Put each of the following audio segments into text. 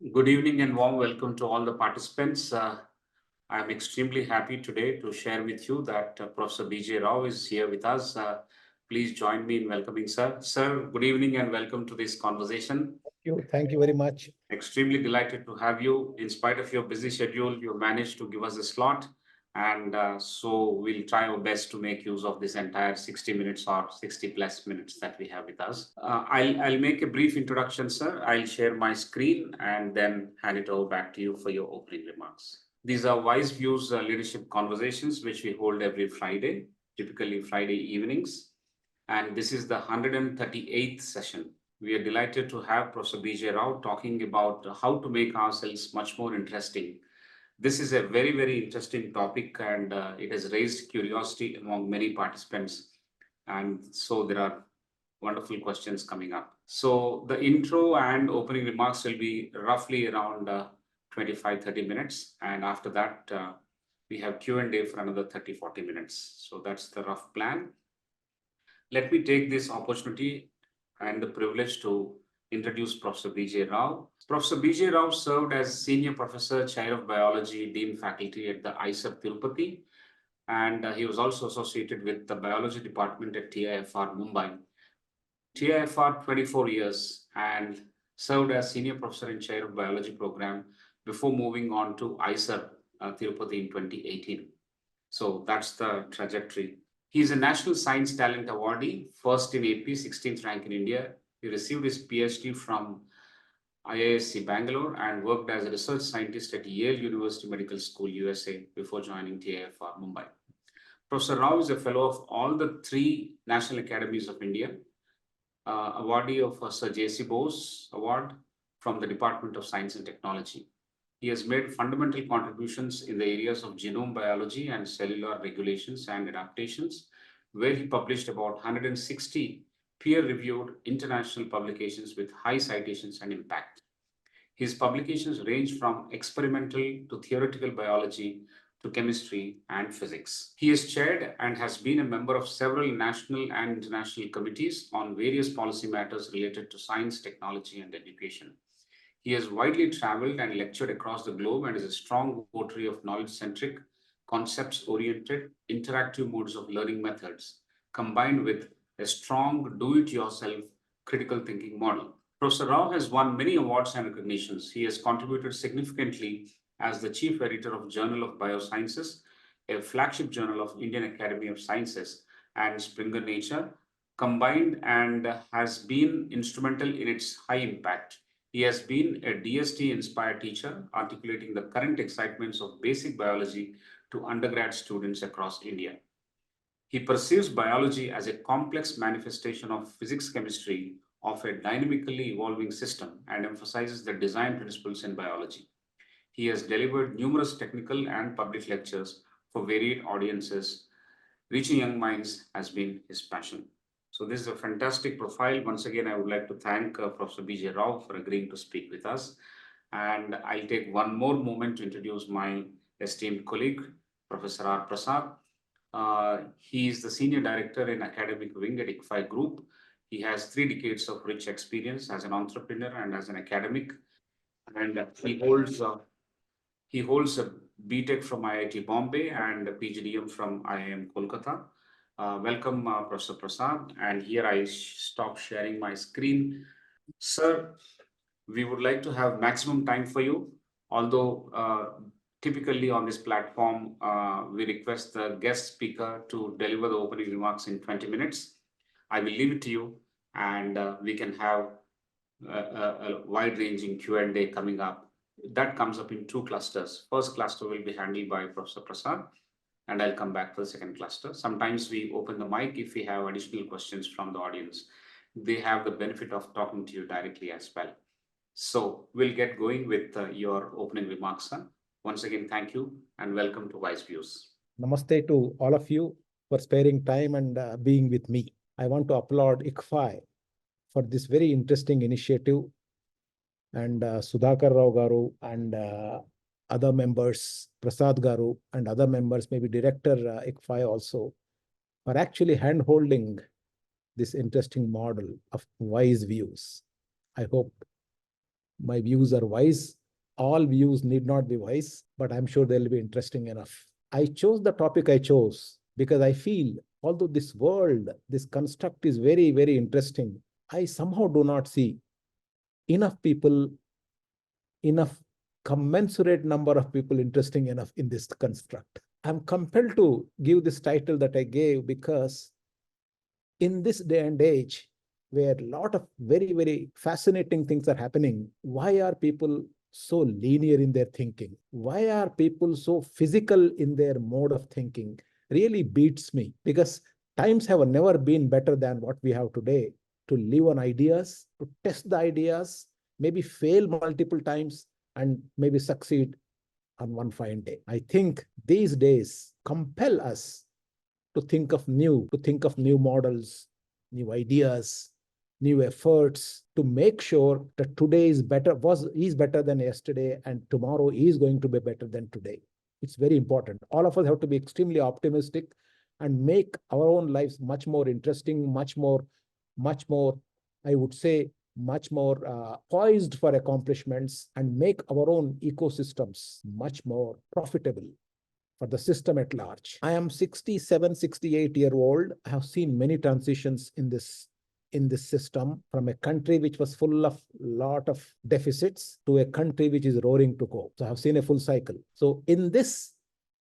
Good evening and warm welcome to all the participants. I'm extremely happy today to share with you that Professor B.J. Rao is here with us. Please join me in welcoming sir. Sir, good evening and welcome to this conversation. Thank you very much. Extremely delighted to have you. In spite of your busy schedule, you managed to give us a slot. And so we'll try our best to make use of this entire 60 minutes or 60 plus minutes that we have with us. I'll make a brief introduction, sir. I'll share my screen and then hand it over back to you for your opening remarks. These are WiseViews leadership conversations, which we hold every Friday, typically Friday evenings. And this is the 138th session. We are delighted to have Professor B.J. Rao talking about how to make ourselves much more interesting. This is a very, very interesting topic, and it has raised curiosity among many participants. And so there are wonderful questions coming up. So the intro and opening remarks will be roughly around 25-30 minutes. And after that, we have Q&A for another 30-40 minutes. So that's the rough plan. Let me take this opportunity and the privilege to introduce Professor B.J. Rao. Professor B.J. Rao served as Senior Professor, Chair of Biology, Dean Faculty at the ICFAI Tirupati, and he was also associated with the Biology Department at TIFR Mumbai. TIFR 24 years and served as Senior Professor and Chair of Biology Program before moving on to ICFAI Tirupati in 2018. So that's the trajectory. He is a National Science Talent Awardee, first in AP, 16th rank in India. He received his PhD from IISc Bangalore and worked as a research scientist at Yale University Medical School, USA, before joining TIFR Mumbai. Professor Rao is a fellow of all the three National Academies of India, awardee of Sir J.C. Bose Award from the Department of Science and Technology. He has made fundamental contributions in the areas of genome biology and cellular regulations and adaptations, where he published about 160 peer-reviewed international publications with high citations and impact. His publications range from experimental to theoretical biology to chemistry and physics. He is chaired and has been a member of several national and international committees on various policy matters related to science, technology, and education. He has widely traveled and lectured across the globe and is a strong votary of knowledge-centric, concepts-oriented, interactive modes of learning methods, combined with a strong do-it-yourself critical thinking model. Professor Rao has won many awards and recognitions. He has contributed significantly as the chief editor of Journal of Biosciences, a flagship journal of Indian Academy of Sciences, and Springer Nature, combined, and has been instrumental in its high impact. He has been a DST-inspired teacher, articulating the current excitements of basic biology to undergrad students across India. He perceives biology as a complex manifestation of physics-chemistry of a dynamically evolving system and emphasizes the design principles in biology. He has delivered numerous technical and public lectures for varied audiences. Reaching young minds has been his passion. So this is a fantastic profile. Once again, I would like to thank Professor B.J. Rao for agreeing to speak with us. And I'll take one more moment to introduce my esteemed colleague, Professor R. Prasad. He is the Senior Director in Academic Wing at ICFAI Group. He has 3 decades of rich experience as an entrepreneur and as an academic. And he holds a BTech from IIT Bombay and a PGDM from IIM Kolkata. Welcome, Professor Prasad. And here I stop sharing my screen. Sir, we would like to have maximum time for you, although typically on this platform, we request the guest speaker to deliver the opening remarks in 20 minutes. I will leave it to you, and we can have a wide-ranging Q&A coming up. That comes up in 2 clusters. First cluster will be handled by Professor Prasad, and I'll come back for the second cluster. Sometimes we open the mic if we have additional questions from the audience. They have the benefit of talking to you directly as well. So we'll get going with your opening remarks, sir. Once again, thank you and welcome to WiseViews. Namaste to all of you for sparing time and being with me. I want to applaud ICFAI for this very interesting initiative, and Sudhakar Rao Garu and other members, Prasad Garu and other members, maybe Director ICFAI also, are actually hand-holding this interesting model of WiseViews. I hope my views are wise. All views need not be wise, but I'm sure they'll be interesting enough. I chose the topic I chose because I feel, although this world, this construct is very, very interesting, I somehow do not see enough people, enough commensurate number of people interesting enough in this construct. I'm compelled to give this title that I gave because in this day and age, where a lot of very, very fascinating things are happening, why are people so linear in their thinking? Why are people so physical in their mode of thinking? Really beats me, because times have never been better than what we have today to live on ideas, to test the ideas, maybe fail multiple times, and maybe succeed on one fine day. I think these days compel us to think of new models, new ideas, new efforts to make sure that today is better than yesterday, and tomorrow is going to be better than today. It's very important. All of us have to be extremely optimistic and make our own lives much more interesting, much more, I would say, much more poised for accomplishments, and make our own ecosystems much more profitable for the system at large. I am 67, 68-year-old. I have seen many transitions in this system, from a country which was full of lot of deficits to a country which is roaring to go. So I have seen a full cycle. So in this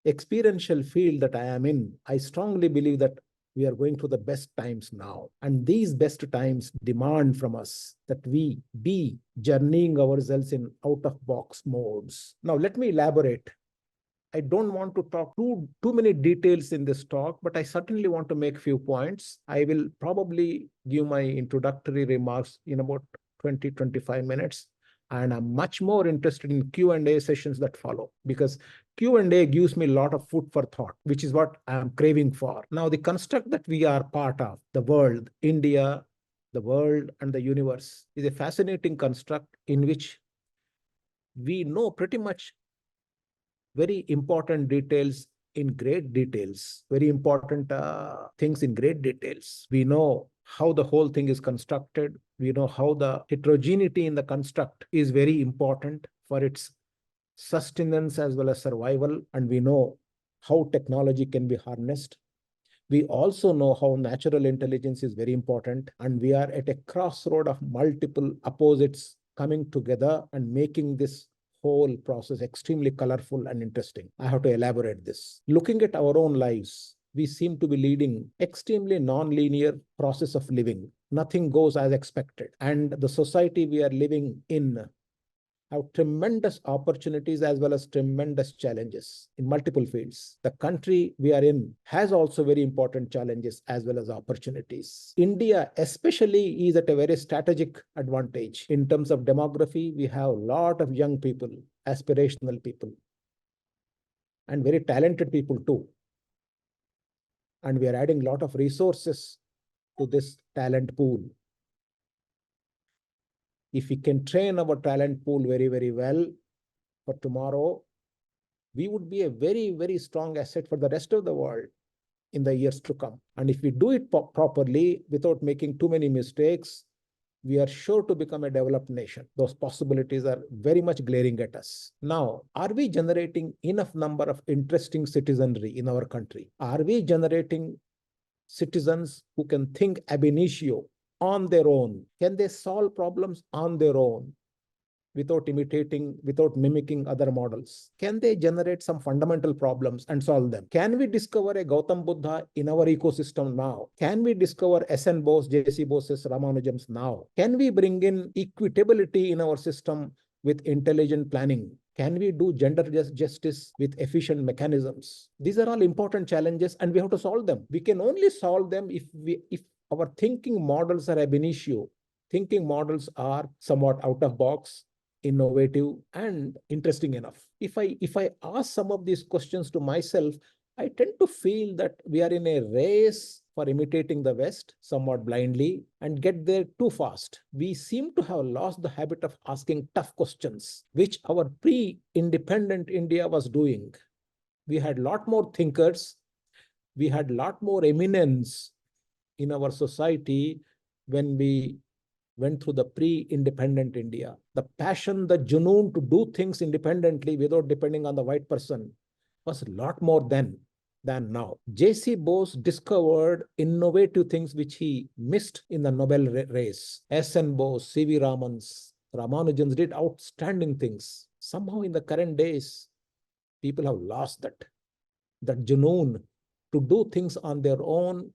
experiential field that I am in, I strongly believe that we are going through the best times now. And these best times demand from us that we be journeying ourselves in out-of-box modes. Now, let me elaborate. I don't want to talk too many details in this talk, but I certainly want to make a few points. I will probably give my introductory remarks in about 20-25 minutes. And I'm much more interested in Q&A sessions that follow, because Q&A gives me a lot of food for thought, which is what I'm craving for. Now, the construct that we are part of, the world, India, the world, and the universe, is a fascinating construct in which we know pretty much very important details in great details, very important things in great details. We know how the whole thing is constructed. We know how the heterogeneity in the construct is very important for its sustenance as well as survival. And we know how technology can be harnessed. We also know how natural intelligence is very important. And we are at a crossroad of multiple opposites coming together and making this whole process extremely colorful and interesting. I have to elaborate this. Looking at our own lives, we seem to be leading extremely non-linear process of living. Nothing goes as expected. And the society we are living in have tremendous opportunities as well as tremendous challenges in multiple fields. The country we are in has also very important challenges as well as opportunities. India especially is at a very strategic advantage. In terms of demography, we have a lot of young people, aspirational people, and very talented people too. And we are adding a lot of resources to this talent pool. If we can train our talent pool very, very well for tomorrow, we would be a very, very strong asset for the rest of the world in the years to come. And if we do it properly, without making too many mistakes, we are sure to become a developed nation. Those possibilities are very much glaring at us. Now, are we generating enough number of interesting citizenry in our country? Are we generating citizens who can think ab initio, on their own? Can they solve problems on their own without mimicking other models? Can they generate some fundamental problems and solve them? Can we discover a Gautam Buddha in our ecosystem now? Can we discover SN Bose, JC Bose's, Ramanujams now? Can we bring in equitability in our system with intelligent planning? Can we do gender justice with efficient mechanisms? These are all important challenges, and we have to solve them. We can only solve them if our thinking models are ab initio. Thinking models are somewhat out of box, innovative, and interesting enough. If I ask some of these questions to myself, I tend to feel that we are in a race for imitating the West somewhat blindly and get there too fast. We seem to have lost the habit of asking tough questions, which our pre-independent India was doing. We had a lot more thinkers. We had a lot more eminence in our society when we went through the pre-independent India. The passion, the junoon to do things independently without depending on the white person was a lot more then than now. J.C. Bose discovered innovative things which he missed in the Nobel race. S.N. Bose, C.V. Ramanujans did outstanding things. Somehow in the current days, people have lost that junoon to do things on their own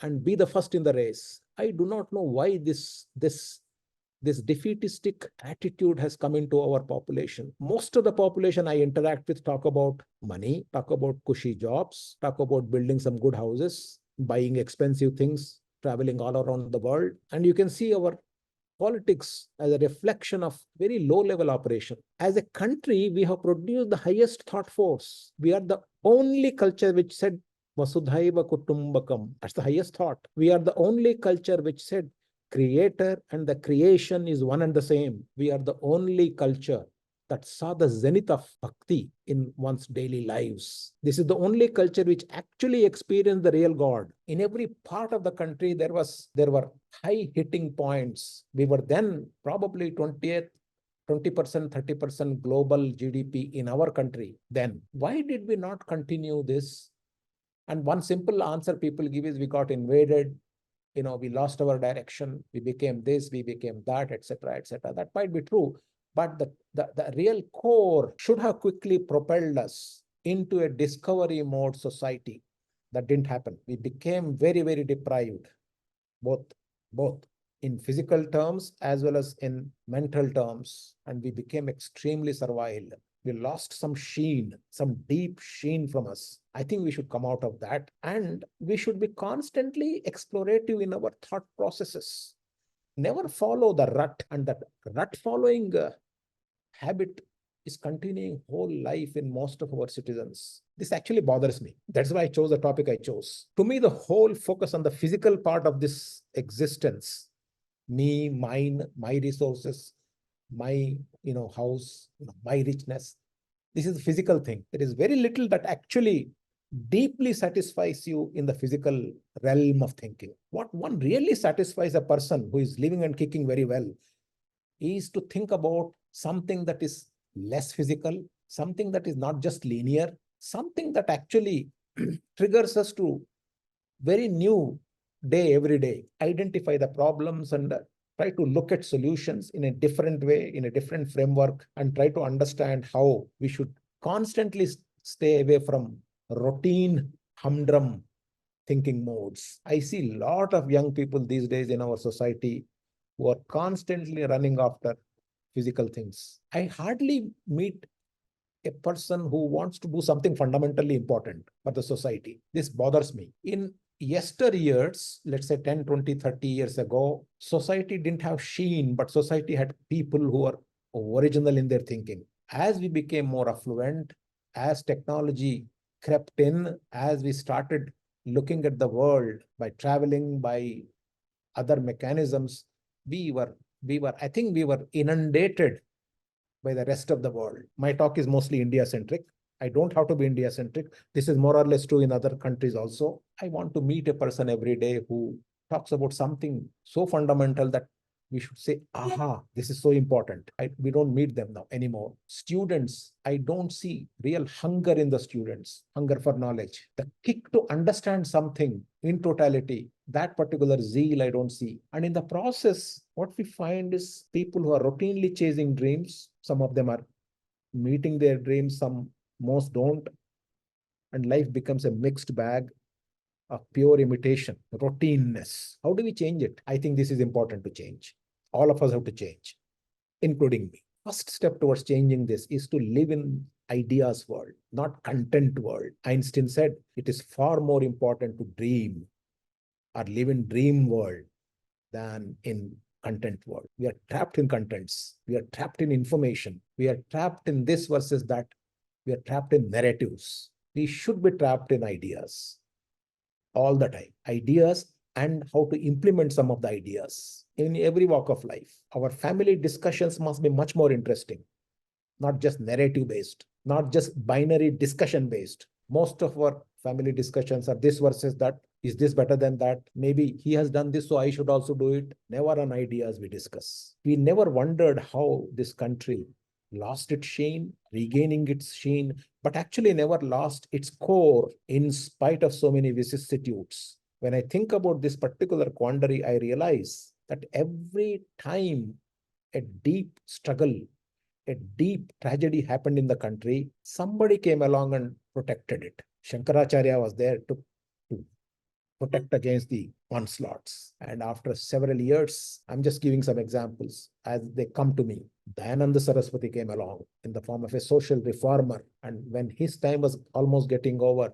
and be the first in the race. I do not know why this defeatistic attitude has come into our population. Most of the population I interact with talk about money, talk about cushy jobs, talk about building some good houses, buying expensive things, traveling all around the world. And you can see our politics as a reflection of very low-level operation. As a country, we have produced the highest thought force. We are the only culture which said Vasudhaiva Kutumbakam. That's the highest thought. We are the only culture which said creator and the creation is one and the same. We are the only culture that saw the zenith of bhakti in one's daily lives. This is the only culture which actually experienced the real God. In every part of the country, there were high hitting points. We were then probably 20%, 30% global GDP in our country. Then why did we not continue this? And one simple answer people give is we got invaded. We lost our direction. We became this, we became that, etc., etc. That might be true. But the real core should have quickly propelled us into a discovery mode society. That didn't happen. We became very, very deprived, both in physical terms as well as in mental terms. And we became extremely servile. We lost some sheen, some deep sheen from us. I think we should come out of that. And we should be constantly explorative in our thought processes. Never follow the rut, and that rut following habit is continuing whole life in most of our citizens. This actually bothers me. That's why I chose the topic I chose. To me, the whole focus on the physical part of this existence, me, mine, my resources, my house, my richness, this is the physical thing. There is very little that actually deeply satisfies you in the physical realm of thinking. What one really satisfies a person who is living and kicking very well is to think about something that is less physical, something that is not just linear, something that actually triggers us to very new day every day, identify the problems and try to look at solutions in a different way, in a different framework, and try to understand how we should constantly stay away from routine, humdrum thinking modes. I see a lot of young people these days in our society who are constantly running after physical things. I hardly meet a person who wants to do something fundamentally important for the society. This bothers me. In yesteryears, let's say 10, 20, 30 years ago, society didn't have sheen, but society had people who were original in their thinking. As we became more affluent, as technology crept in, as we started looking at the world by traveling, by other mechanisms, we were inundated by the rest of the world. My talk is mostly India-centric. I don't have to be India-centric. This is more or less true in other countries also. I want to meet a person every day who talks about something so fundamental that we should say, aha, this is so important. We don't meet them now anymore. Students, I don't see real hunger in the students, hunger for knowledge. The kick to understand something in totality, that particular zeal I don't see. And in the process, what we find is people who are routinely chasing dreams. Some of them are meeting their dreams, most don't. And life becomes a mixed bag of pure imitation, routineness. How do we change it? I think this is important to change. All of us have to change, including me. First step towards changing this is to live in ideas world, not content world. Einstein said it is far more important to dream or live in dream world than in content world. We are trapped in contents. We are trapped in information. We are trapped in this versus that. We are trapped in narratives. We should be trapped in ideas all the time. Ideas and how to implement some of the ideas in every walk of life. Our family discussions must be much more interesting, not just narrative based, not just binary discussion based. Most of our family discussions are this versus that. Is this better than that? Maybe he has done this, so I should also do it. Never an idea as we discuss. We never wondered how this country lost its sheen, regaining its sheen, but actually never lost its core in spite of so many vicissitudes. When I think about this particular quandary, I realize that every time a deep struggle, a deep tragedy happened in the country, somebody came along and protected it. Shankaracharya was there to protect against the onslaughts. And after several years, I'm just giving some examples as they come to me. Dayananda Saraswati came along in the form of a social reformer. And when his time was almost getting over,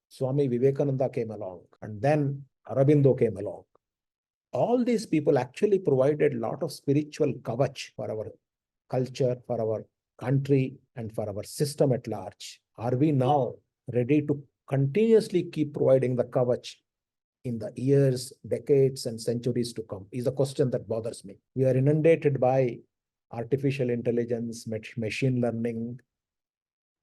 Swami Vivekananda came along. And then Aurobindo came along. All these people actually provided a lot of spiritual kavach for our culture, for our country, and for our system at large. Are we now ready to continuously keep providing the kavach in the years, decades, and centuries to come? Is a question that bothers me. We are inundated by artificial intelligence, machine learning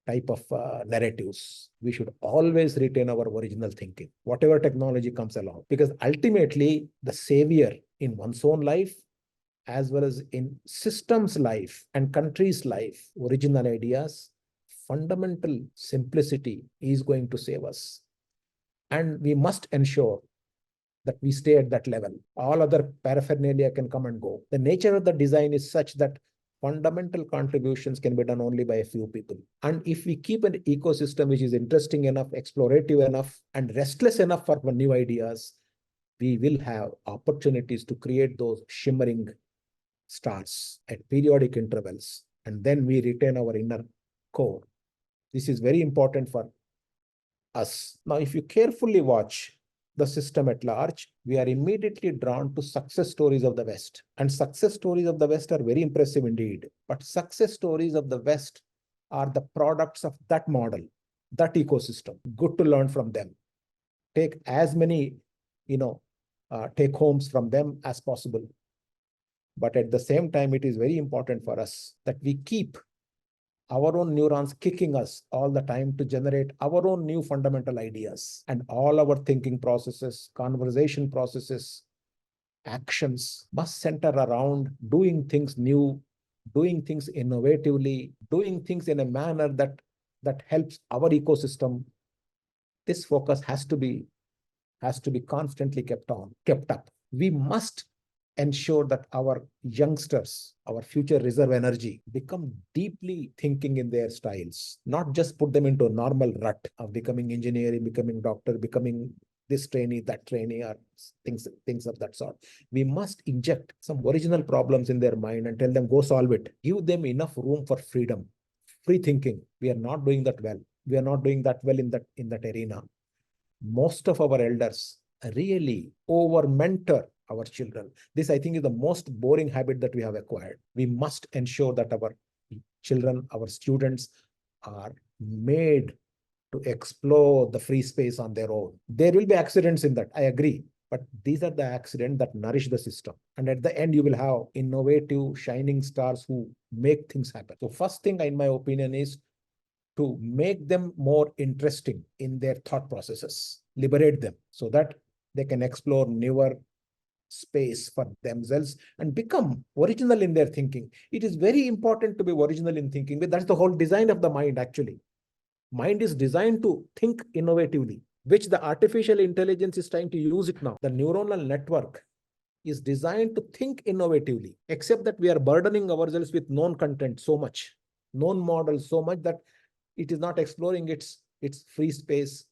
type of narratives. We should always retain our original thinking, whatever technology comes along, because ultimately the savior in one's own life, as well as in systems' life and countries' life, original ideas, fundamental simplicity is going to save us. And we must ensure that we stay at that level. All other paraphernalia can come and go. The nature of the design is such that fundamental contributions can be done only by a few people. And if we keep an ecosystem which is interesting enough, explorative enough, and restless enough for new ideas, we will have opportunities to create those shimmering stars at periodic intervals. And then we retain our inner core. This is very important for us. Now, if you carefully watch the system at large, we are immediately drawn to success stories of the West. And success stories of the West are very impressive indeed. But success stories of the West are the products of that model, that ecosystem. Good to learn from them. Take as many, take homes from them as possible. But at the same time, it is very important for us that we keep our own neurons kicking us all the time to generate our own new fundamental ideas. And all our thinking processes, conversation processes, actions must center around doing things new, doing things innovatively, doing things in a manner that helps our ecosystem. This focus has to be constantly kept up. We must ensure that our youngsters, our future reserve energy, become deeply thinking in their styles, not just put them into a normal rut of becoming engineering, becoming doctor, becoming this trainee, that trainee, or things of that sort. We must inject some original problems in their mind and tell them, go solve it. Give them enough room for freedom, free thinking. We are not doing that well. We are not doing that well in that arena. Most of our elders really over mentor our children. This, I think, is the most boring habit that we have acquired. We must ensure that our children, our students are made to explore the free space on their own. There will be accidents in that, I agree. But these are the accidents that nourish the system. And at the end, you will have innovative, shining stars who make things happen. So first thing, in my opinion, is to make them more interesting in their thought processes, liberate them so that they can explore newer space for themselves and become original in their thinking. It is very important to be original in thinking. That's the whole design of the mind, actually. Mind is designed to think innovatively, which the artificial intelligence is trying to use it now. The neuronal network is designed to think innovatively, except that we are burdening ourselves with known content so much, known models so much that it is not exploring its free space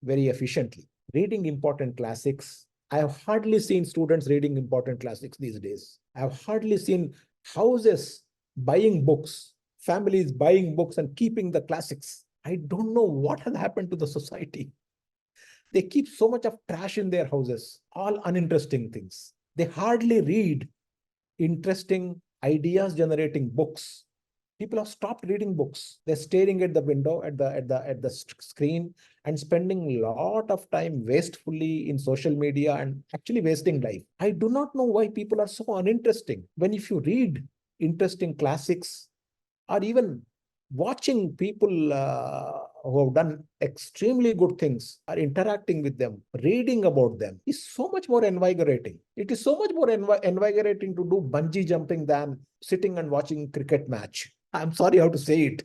very efficiently. Reading important classics. I have hardly seen students reading important classics these days. I have hardly seen houses buying books, families buying books and keeping the classics. I don't know what has happened to the society. They keep so much of trash in their houses, all uninteresting things. They hardly read interesting ideas generating books. People have stopped reading books. They're staring at the window, at the screen, and spending a lot of time wastefully in social media and actually wasting life. I do not know why people are so uninteresting. When if you read interesting classics, or even watching people who have done extremely good things are interacting with them, reading about them is so much more invigorating. It is so much more invigorating to do bungee jumping than sitting and watching cricket match. I'm sorry how to say it.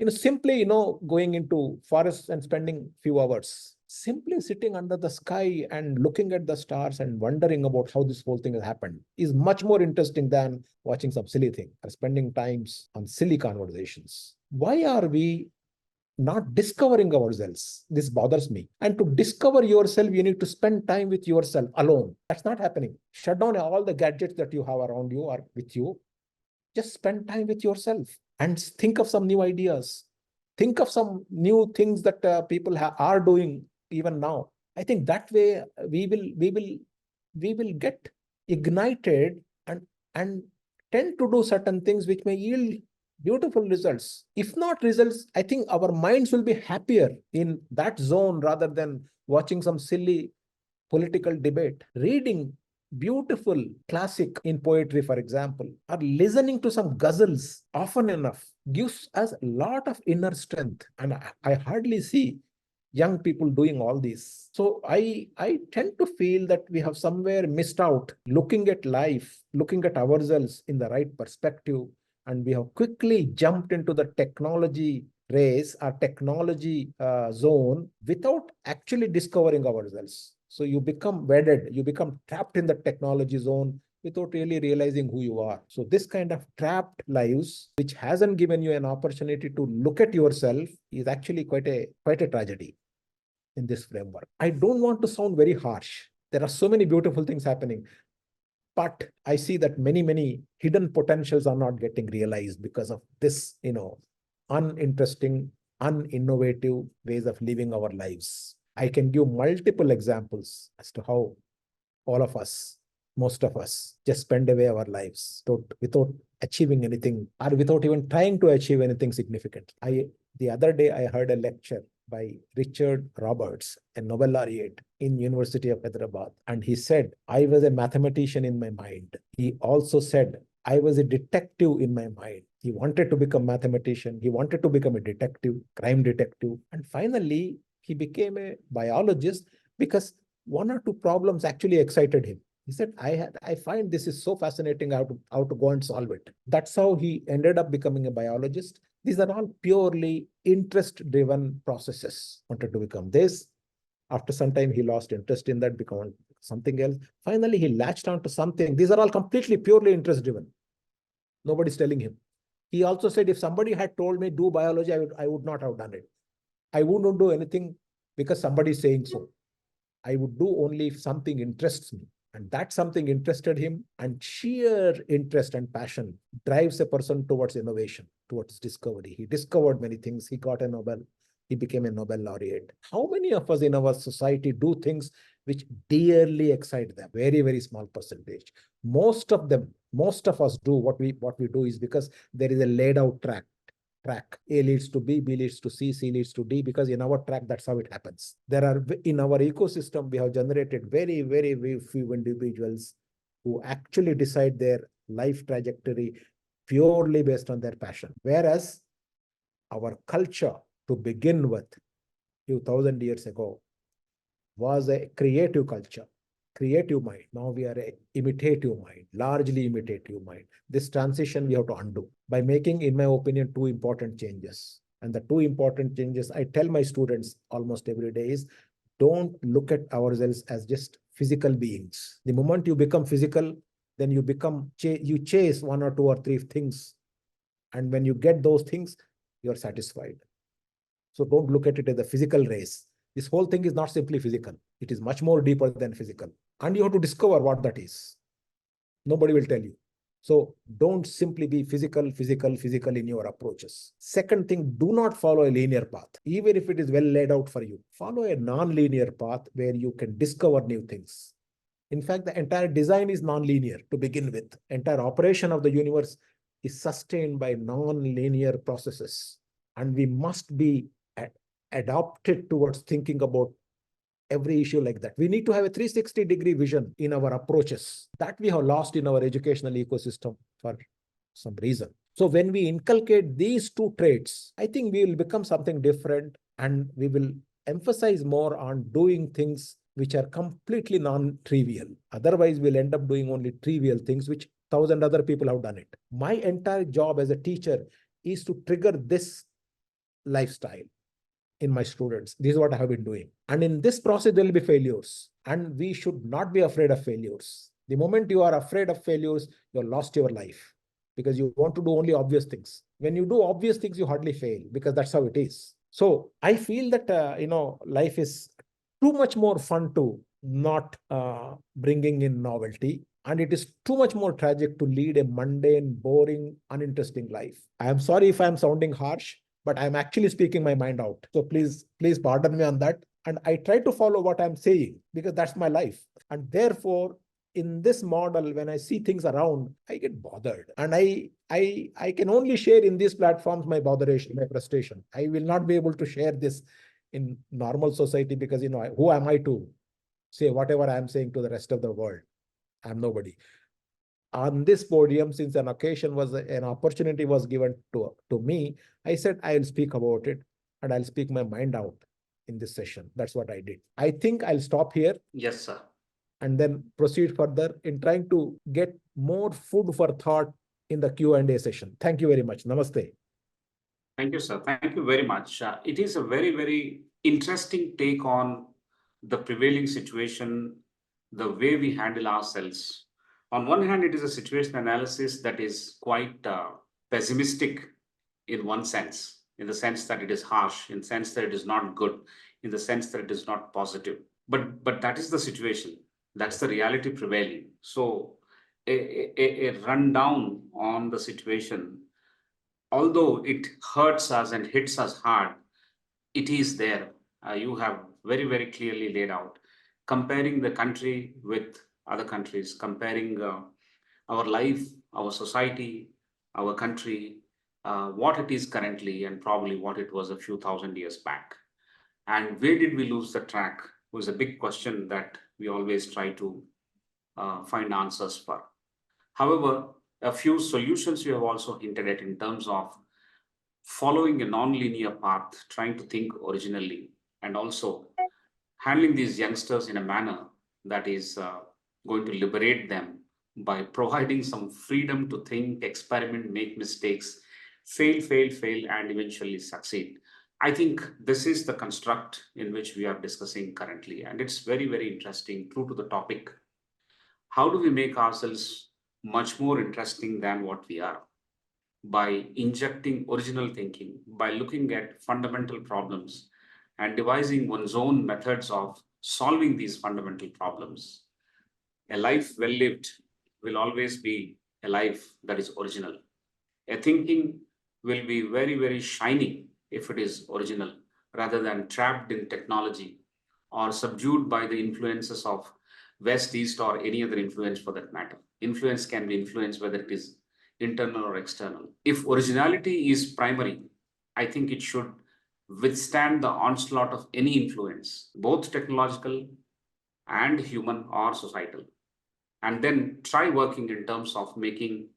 Simply, going into forests and spending few hours, simply sitting under the sky and looking at the stars and wondering about how this whole thing has happened is much more interesting than watching some silly thing or spending times on silly conversations. Why are we not discovering ourselves? This bothers me. And to discover yourself, you need to spend time with yourself alone. That's not happening. Shut down all the gadgets that you have around you or with you. Just spend time with yourself and think of some new ideas. Think of some new things that people are doing even now. I think that way we will get ignited and tend to do certain things which may yield beautiful results. If not results, I think our minds will be happier in that zone rather than watching some silly political debate. Reading beautiful classic in poetry, for example, or listening to some ghazals often enough gives us a lot of inner strength. And I hardly see young people doing all this. So I tend to feel that we have somewhere missed out looking at life, looking at ourselves in the right perspective. And we have quickly jumped into the technology race or technology zone without actually discovering ourselves. So you become wedded, you become trapped in the technology zone without really realizing who you are. So this kind of trapped lives, which hasn't given you an opportunity to look at yourself, is actually quite a tragedy in this framework. I don't want to sound very harsh. There are so many beautiful things happening, but I see that many hidden potentials are not getting realized because of this, uninteresting, uninnovative ways of living our lives. I can give multiple examples as to how all of us, most of us, just spend away our lives without achieving anything or without even trying to achieve anything significant. The other day, I heard a lecture by Richard Roberts, a Nobel laureate in University of Hyderabad. And he said, I was a mathematician in my mind. He also said, I was a detective in my mind. He wanted to become a mathematician. He wanted to become a detective, crime detective. And finally, he became a biologist because one or two problems actually excited him. He said, I find this is so fascinating how to go and solve it. That's how he ended up becoming a biologist. These are all purely interest-driven processes. Wanted to become this. After some time, he lost interest in that, become something else. Finally, he latched onto something. These are all completely purely interest-driven. Nobody's telling him. He also said, if somebody had told me do biology, I would not have done it. I wouldn't do anything because somebody is saying so. I would do only if something interests me. And that something interested him, and sheer interest and passion drives a person towards innovation, towards discovery. He discovered many things. He got a Nobel. He became a Nobel laureate. How many of us in our society do things which dearly excite them? Very small percentage. Most of us do what we do is because there is a laid out track. A leads to B, B leads to C, C leads to D, because in our track, that's how it happens. In our ecosystem, we have generated very few individuals who actually decide their life trajectory purely based on their passion. Whereas our culture, to begin with, few thousand years ago, was a creative culture, creative mind. Now we are a imitative mind, largely imitative mind. This transition we have to undo by making, in my opinion, two important changes. And the two important changes I tell my students almost every day is, don't look at ourselves as just physical beings. The moment you become physical, then you chase one or two or three things. And when you get those things, you're satisfied. So don't look at it as a physical race. This whole thing is not simply physical. It is much more deeper than physical. And you have to discover what that is. Nobody will tell you. So don't simply be physical in your approaches. Second thing, do not follow a linear path. Even if it is well laid out for you, follow a non-linear path where you can discover new things. In fact, the entire design is non-linear to begin with. Entire operation of the universe is sustained by non-linear processes. And we must be adopted towards thinking about every issue like that. We need to have a 360-degree vision in our approaches that we have lost in our educational ecosystem for some reason. So when we inculcate these two traits, I think we will become something different. and we will emphasize more on doing things which are completely non-trivial. Otherwise, we'll end up doing only trivial things, which 1,000 other people have done it. My entire job as a teacher is to trigger this lifestyle in my students. This is what I have been doing. And in this process, there will be failures. And we should not be afraid of failures. The moment you are afraid of failures, you have lost your life because you want to do only obvious things. When you do obvious things, you hardly fail because that's how it is. So I feel that, life is too much more fun to not bringing in novelty. And it is too much more tragic to lead a mundane, boring, uninteresting life. I am sorry if I am sounding harsh, but I'm actually speaking my mind out. So please pardon me on that. And I try to follow what I'm saying because that's my life. And therefore, in this model, when I see things around, I get bothered. And I can only share in these platforms my botheration, my frustration. I will not be able to share this in normal society because, who am I to say whatever I'm saying to the rest of the world? I'm nobody. On this podium, since an opportunity was given to me, I said I'll speak about it and I'll speak my mind out in this session. That's what I did. I think I'll stop here. Yes, sir. And then proceed further in trying to get more food for thought in the Q&A session. Thank you very much. Namaste. Thank you, sir. Thank you very much. It is a very, very interesting take on the prevailing situation, the way we handle ourselves. On one hand, it is a situation analysis that is quite pessimistic in one sense, in the sense that it is harsh, in the sense that it is not good, in the sense that it is not positive. But that is the situation. That's the reality prevailing. So a rundown on the situation, although it hurts us and hits us hard, it is there. You have very, very clearly laid out, comparing the country with other countries, comparing our life, our society, our country, what it is currently and probably what it was a few thousand years back. And where did we lose the track was a big question that we always try to find answers for. However, a few solutions you have also hinted at in terms of following a non-linear path, trying to think originally, and also handling these youngsters in a manner that is going to liberate them by providing some freedom to think, experiment, make mistakes, fail, and eventually succeed. I think this is the construct in which we are discussing currently, and it's very, very interesting, true to the topic. How do we make ourselves much more interesting than what we are? By injecting original thinking, by looking at fundamental problems and devising one's own methods of solving these fundamental problems. A life well lived will always be a life that is original. A thinking will be very, very shiny if it is original, rather than trapped in technology or subdued by the influences of West, East, or any other influence for that matter. Influence can be influenced whether it is internal or external. If originality is primary, I think it should withstand the onslaught of any influence, both technological and human or societal. And then try working in terms of making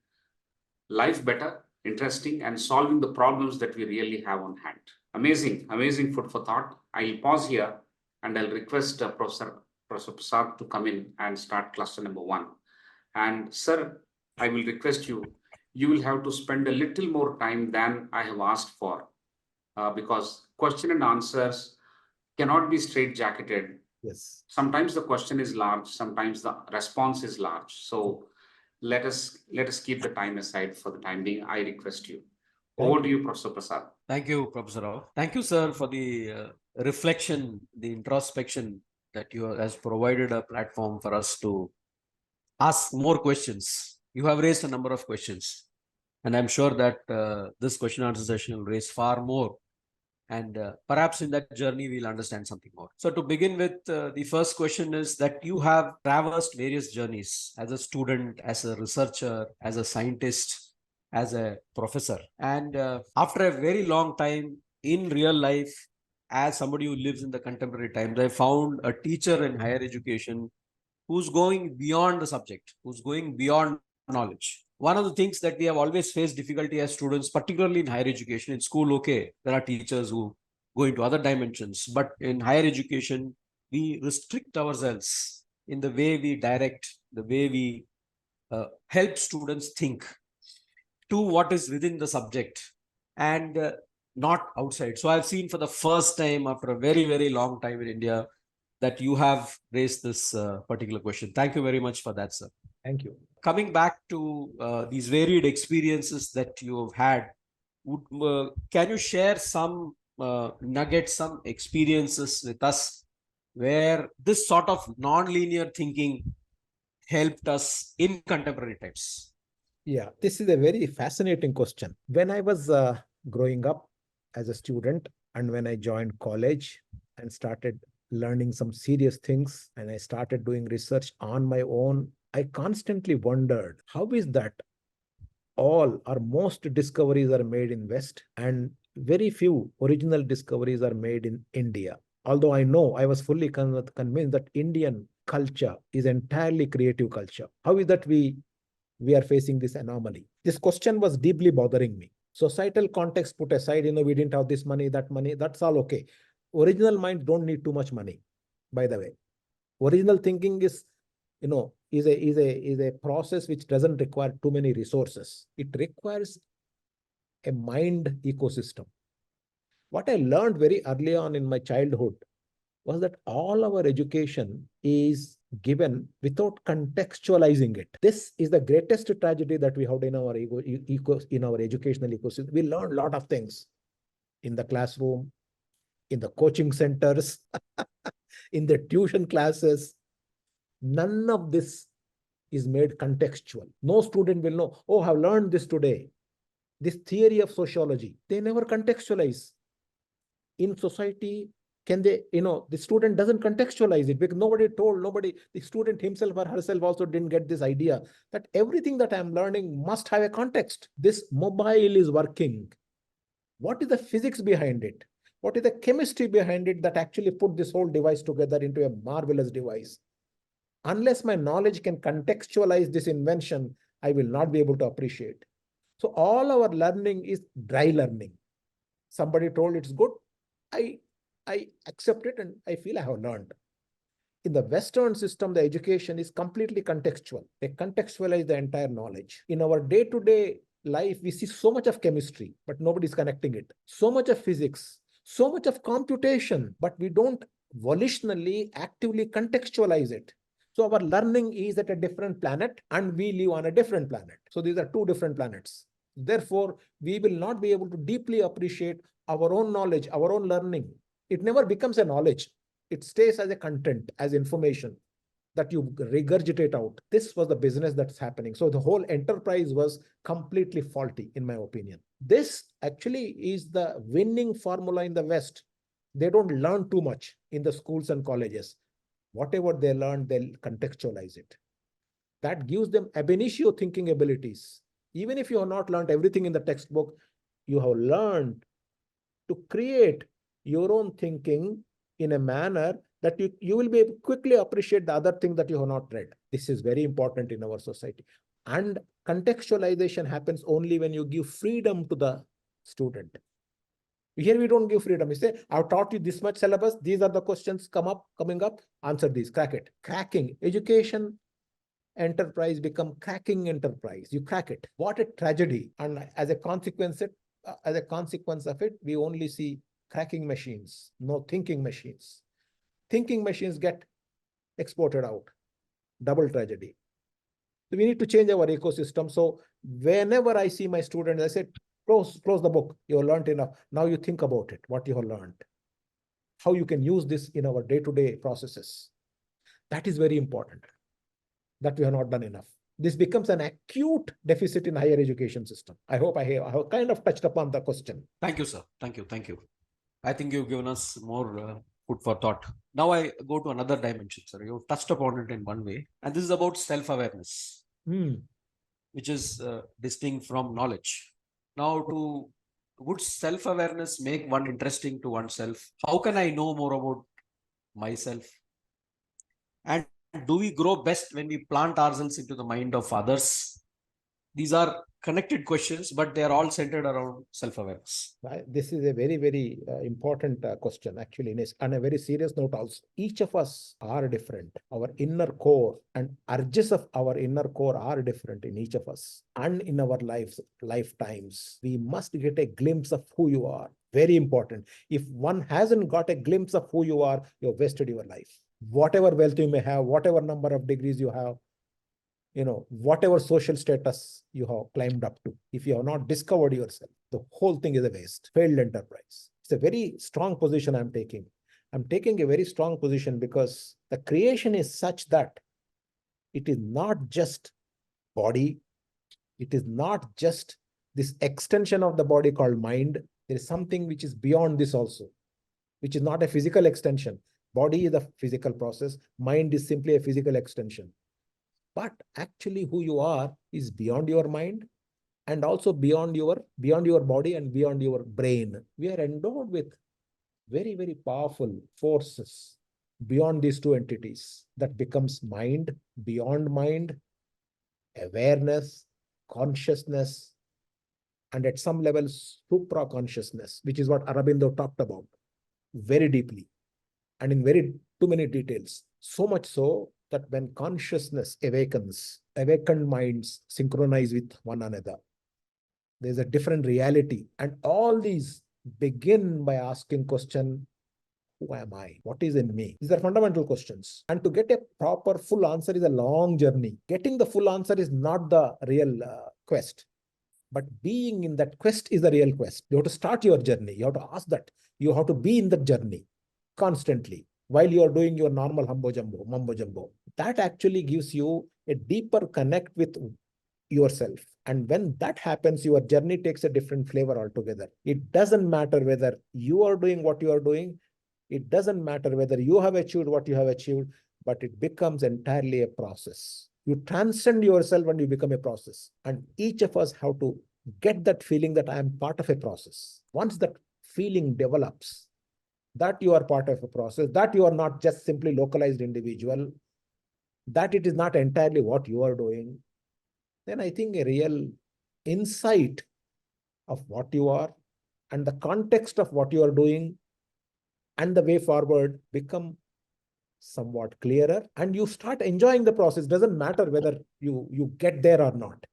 life better, interesting, and solving the problems that we really have on hand. Amazing, amazing food for thought. I'll pause here and I'll request Professor Prasad to come in and start cluster number 1. And sir, I will request you will have to spend a little more time than I have asked for, because question and answers cannot be straitjacketed. Yes. Sometimes the question is large, sometimes the response is large. So let us keep the time aside for the time being. I request you. Over to you, Professor Prasad. Thank you, Professor Rao. Thank you, sir, for the reflection, the introspection that you has provided a platform for us to ask more questions. You have raised a number of questions, and I'm sure that this question answer session will raise far more. And perhaps in that journey, we'll understand something more. So to begin with, the first question is that you have traversed various journeys as a student, as a researcher, as a scientist, as a professor. And after a very long time in real life, as somebody who lives in the contemporary times, I found a teacher in higher education who's going beyond the subject, who's going beyond knowledge. One of the things that we have always faced difficulty as students, particularly in higher education, in school, okay, there are teachers who go into other dimensions. But in higher education, we restrict ourselves in the way we direct, the way we help students think to what is within the subject and not outside. So I've seen for the first time after a very, very long time in India that you have raised this particular question. Thank you very much for that, sir. Thank you. Coming back to these varied experiences that you have had, can you share some nuggets, some experiences with us where this sort of non-linear thinking helped us in contemporary times? Yeah, this is a very fascinating question. When I was growing up as a student and when I joined college and started learning some serious things and I started doing research on my own, I constantly wondered, how is that all or most discoveries are made in West and very few original discoveries are made in India? Although I know, I was fully convinced that Indian culture is entirely creative culture. How is that we are facing this anomaly? This question was deeply bothering me. Societal context put aside, we didn't have this money, that's all okay. Original minds don't need too much money, by the way. Original thinking is a process which doesn't require too many resources. It requires a mind ecosystem. What I learned very early on in my childhood was that all our education is given without contextualizing it. This is the greatest tragedy that we have in our educational ecosystem. We learn a lot of things in the classroom, in the coaching centers, in the tuition classes. None of this is made contextual. No student will know, oh, I've learned this today. This theory of sociology, they never contextualize. In society, can they, the student doesn't contextualize it because the student himself or herself also didn't get this idea that everything that I'm learning must have a context. This mobile is working. What is the physics behind it? What is the chemistry behind it that actually put this whole device together into a marvelous device? Unless my knowledge can contextualize this invention, I will not be able to appreciate. So all our learning is dry learning. Somebody told it's good. I accept it and I feel I have learned. In the Western system, the education is completely contextual. They contextualize the entire knowledge. In our day-to-day life, we see so much of chemistry, but nobody's connecting it. So much of physics, so much of computation, but we don't volitionally, actively contextualize it. So our learning is at a different planet and we live on a different planet. So these are two different planets. Therefore, we will not be able to deeply appreciate our own knowledge, our own learning. It never becomes a knowledge. It stays as a content, as information that you regurgitate out. This was the business that's happening. So the whole enterprise was completely faulty, in my opinion. This actually is the winning formula in the West. They don't learn too much in the schools and colleges. Whatever they learn, they'll contextualize it. That gives them ab initio thinking abilities. Even if you have not learned everything in the textbook, you have learned to create your own thinking in a manner that you will be able to quickly appreciate the other thing that you have not read. This is very important in our society. And contextualization happens only when you give freedom to the student. Here we don't give freedom. We say, I've taught you this much syllabus. These are the questions coming up. Answer these, crack it. Cracking. Education enterprise become cracking enterprise. You crack it. What a tragedy. And as a consequence of it, we only see cracking machines, no thinking machines. Thinking machines get exported out. Double tragedy. So we need to change our ecosystem. So whenever I see my students, I say, close the book. You have learned enough. Now you think about it, what you have learned, how you can use this in our day-to-day processes. That is very important. That we have not done enough. This becomes an acute deficit in higher education system. I hope I have kind of touched upon the question. Thank you, sir. Thank you. I think you've given us more food for thought. Now I go to another dimension, sir. You've touched upon it in one way, and this is about self-awareness, which is distinct from knowledge. Now, would self-awareness make one interesting to oneself? How can I know more about myself? And do we grow best when we plant ourselves into the mind of others? These are connected questions, but they are all centered around self-awareness. This is a very, very important question, actually, on a very serious note also. Each of us are different. Our inner core and urges of our inner core are different in each of us and in our lifetimes. We must get a glimpse of who you are. Very important. If one hasn't got a glimpse of who you are, you've wasted your life. Whatever wealth you may have, whatever number of degrees you have, whatever social status you have climbed up to, if you have not discovered yourself, the whole thing is a waste, failed enterprise. It's a very strong position I'm taking. I'm taking a very strong position because the creation is such that it is not just body. It is not just this extension of the body called mind. There is something which is beyond this also, which is not a physical extension. Body is a physical process. Mind is simply a physical extension. But actually who you are is beyond your mind and also beyond your body and beyond your brain. We are endowed with very, very powerful forces beyond these two entities that becomes mind, beyond mind, awareness, consciousness, and at some level supra-consciousness, which is what Aurobindo talked about very deeply and in very too many details. So much so that when consciousness awakens, awakened minds synchronize with one another. There's a different reality. And all these begin by asking question, who am I? What is in me? These are fundamental questions. And to get a proper full answer is a long journey. Getting the full answer is not the real quest. But being in that quest is the real quest. You have to start your journey. You have to ask that. You have to be in the journey constantly while you are doing your normal mumbo jumbo. That actually gives you a deeper connect with yourself. And when that happens, your journey takes a different flavor altogether. It doesn't matter whether you are doing what you are doing. It doesn't matter whether you have achieved what you have achieved, but it becomes entirely a process. You transcend yourself and you become a process. And each of us have to get that feeling that I am part of a process. Once that feeling develops, that you are part of a process, that you are not just simply localized individual, that it is not entirely what you are doing, then I think a real insight of what you are and the context of what you are doing and the way forward become somewhat clearer, and you start enjoying the process. Doesn't matter whether you get there or not.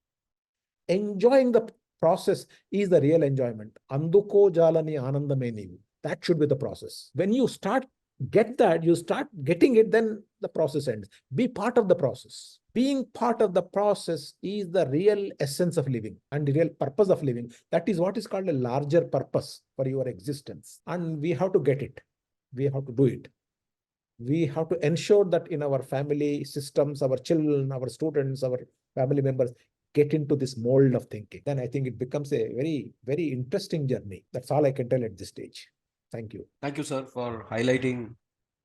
Enjoying the process is the real enjoyment. Anduko jalani anandame neevu. That should be the process. When you start getting it, then the process ends. Be part of the process. Being part of the process is the real essence of living and the real purpose of living. That is what is called a larger purpose for your existence. And we have to get it. We have to do it. We have to ensure that in our family systems, our children, our students, our family members get into this mold of thinking. Then I think it becomes a very, very interesting journey. That's all I can tell at this stage. Thank you. Thank you, sir, for highlighting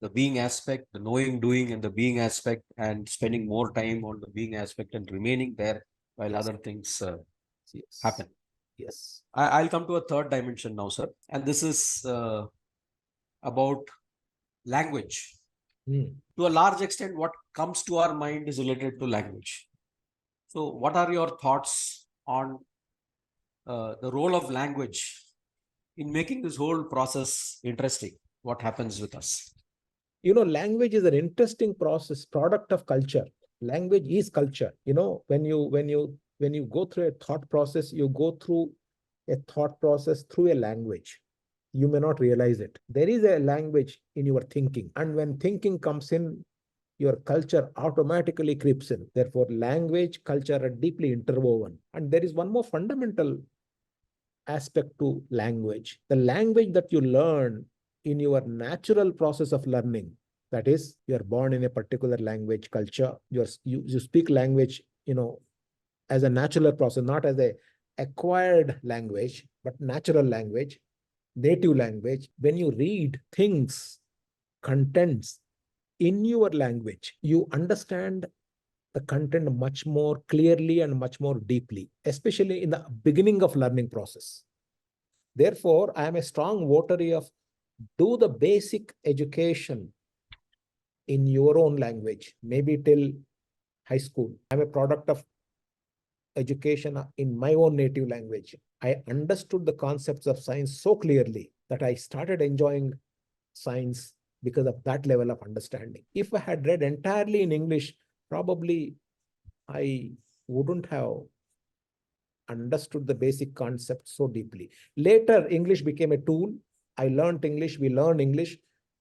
the being aspect, the knowing, doing, and the being aspect, and spending more time on the being aspect and remaining there while other things happen. Yes. I'll come to a third dimension now, sir. And this is about language. To a large extent, what comes to our mind is related to language. So what are your thoughts on the role of language in making this whole process interesting? What happens with us? Language is an interesting process, product of culture. Language is culture. When you go through a thought process, you go through a thought process through a language. You may not realize it. There is a language in your thinking. And when thinking comes in, your culture automatically creeps in. Therefore, language, culture are deeply interwoven. And there is one more fundamental aspect to language. The language that you learn in your natural process of learning, that is, you are born in a particular language culture. You speak language, as a natural process, not as a acquired language, but natural language, native language. When you read things, contents in your language, you understand the content much more clearly and much more deeply, especially in the beginning of learning process. Therefore, I am a strong votary of do the basic education in your own language, maybe till high school. I'm a product of education in my own native language. I understood the concepts of science so clearly that I started enjoying science because of that level of understanding. If I had read entirely in English, probably I wouldn't have understood the basic concepts so deeply. Later, English became a tool. I learned English, we learned English,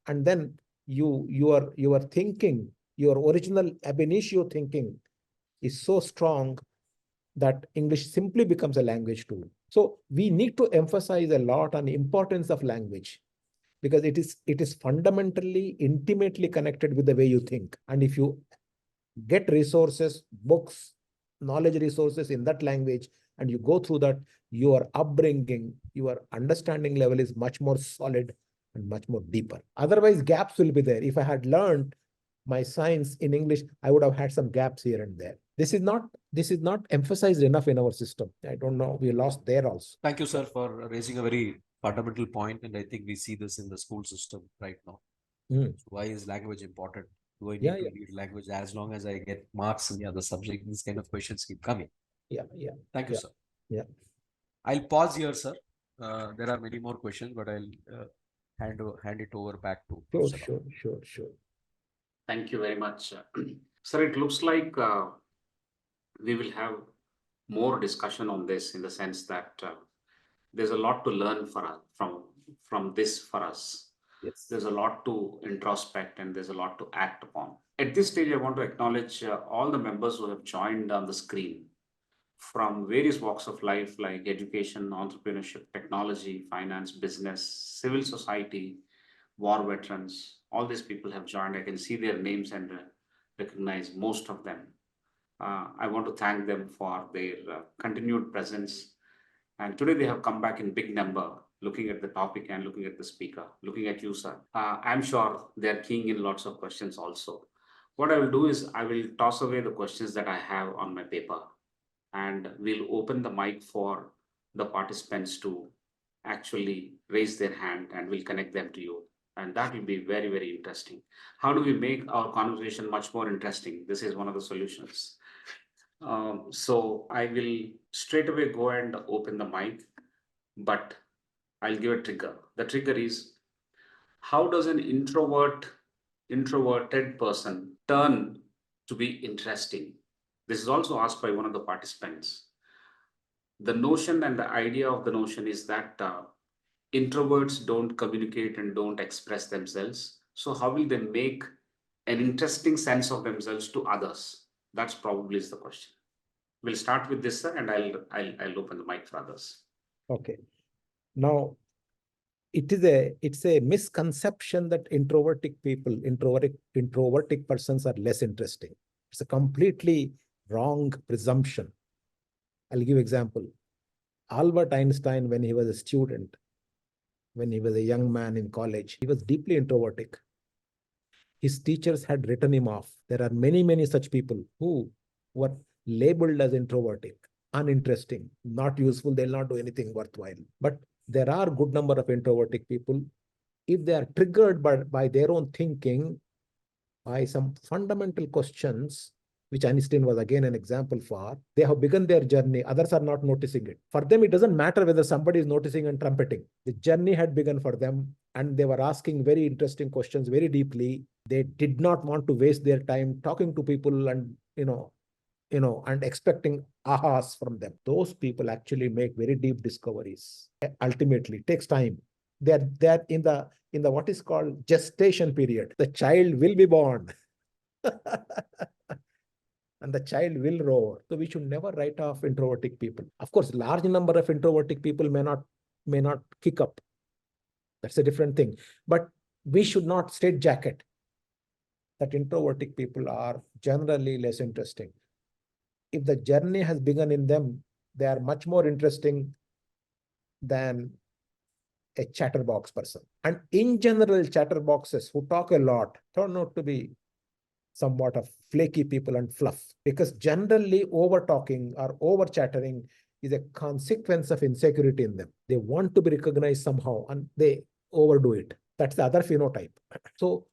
and then your thinking, your original ab initio thinking is so strong that English simply becomes a language tool. So we need to emphasize a lot on the importance of language, because it is fundamentally, intimately connected with the way you think. And if you get resources, books, knowledge resources in that language, and you go through that, your upbringing, your understanding level is much more solid and much more deeper. Otherwise, gaps will be there. If I had learned my science in English, I would have had some gaps here and there. This is not emphasized enough in our system. I don't know. We lost there also. Thank you, sir, for raising a very fundamental point, and I think we see this in the school system right now. Mm. So why is language important? Do I need Yeah, to yeah. read language as long as I get marks in the other subject? These kind of questions keep coming. Yeah, yeah. Thank you, Yeah. sir. Yeah. I'll pause here, sir. There are many more questions, but I'll hand it over back to Sure, Prasad. sure. Thank you very much. Sir, it looks like we will have more discussion on this, in the sense that there's a lot to learn from this for us. Yes. There's a lot to introspect and there's a lot to act upon. At this stage, I want to acknowledge all the members who have joined on the screen from various walks of life, like education, entrepreneurship, technology, finance, business, civil society, war veterans. All these people have joined. I can see their names and recognize most of them. I want to thank them for their continued presence. And today they have come back in big number, looking at the topic and looking at the speaker, looking at you, sir. I'm sure they're keying in lots of questions also. What I will do is I will toss away the questions that I have on my paper, and we'll open the mic for the participants to actually raise their hand, and we'll connect them to you. And that will be very, very interesting. How do we make our conversation much more interesting? This is one of the solutions. So I will straight away go and open the mic, but I'll give a trigger. The trigger is, how does an introverted person turn to be interesting? This is also asked by one of the participants. The notion and the idea of the notion is that introverts don't communicate and don't express themselves. So how will they make an interesting sense of themselves to others? That's probably is the question. We'll start with this, sir, and I'll open the mic for others. Okay. Now, it's a misconception that introverted persons are less interesting. It's a completely wrong presumption. I'll give example. Albert Einstein, when he was a student, when he was a young man in college, he was deeply introverted. His teachers had written him off. There are many such people who were labeled as introverted, uninteresting, not useful, they'll not do anything worthwhile. But there are good number of introverted people. If they are triggered by their own thinking, by some fundamental questions, which Einstein was again an example for, they have begun their journey. Others are not noticing it. For them, it doesn't matter whether somebody is noticing and trumpeting. The journey had begun for them, and they were asking very interesting questions very deeply. They did not want to waste their time talking to people and, and expecting ahas from them. Those people actually make very deep discoveries. Ultimately, it takes time. They're in the what is called gestation period. The child will be born. And the child will roar. So we should never write off introverted people. Of course, large number of introverted people may not kick up. That's a different thing. But we should not straitjacket that introverted people are generally less interesting. If the journey has begun in them, they are much more interesting than a chatterbox person. And in general, chatterboxes who talk a lot turn out to be somewhat of flaky people and fluff, because generally over talking or over chattering is a consequence of insecurity in them. They want to be recognized somehow and they overdo it. That's the other phenotype. So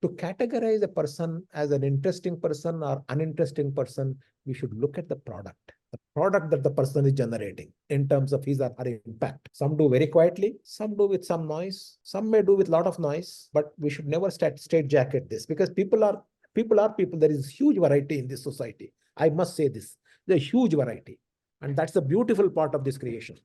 to categorize a person as an interesting person or uninteresting person, we should look at the product. the product that the person is generating in terms of his or her impact. Some do very quietly, some do with some noise, some may do with a lot of noise, but we should never straight jacket this, because people are people. There is huge variety in this society. I must say this. There's a huge variety. And that's the beautiful part of this creation.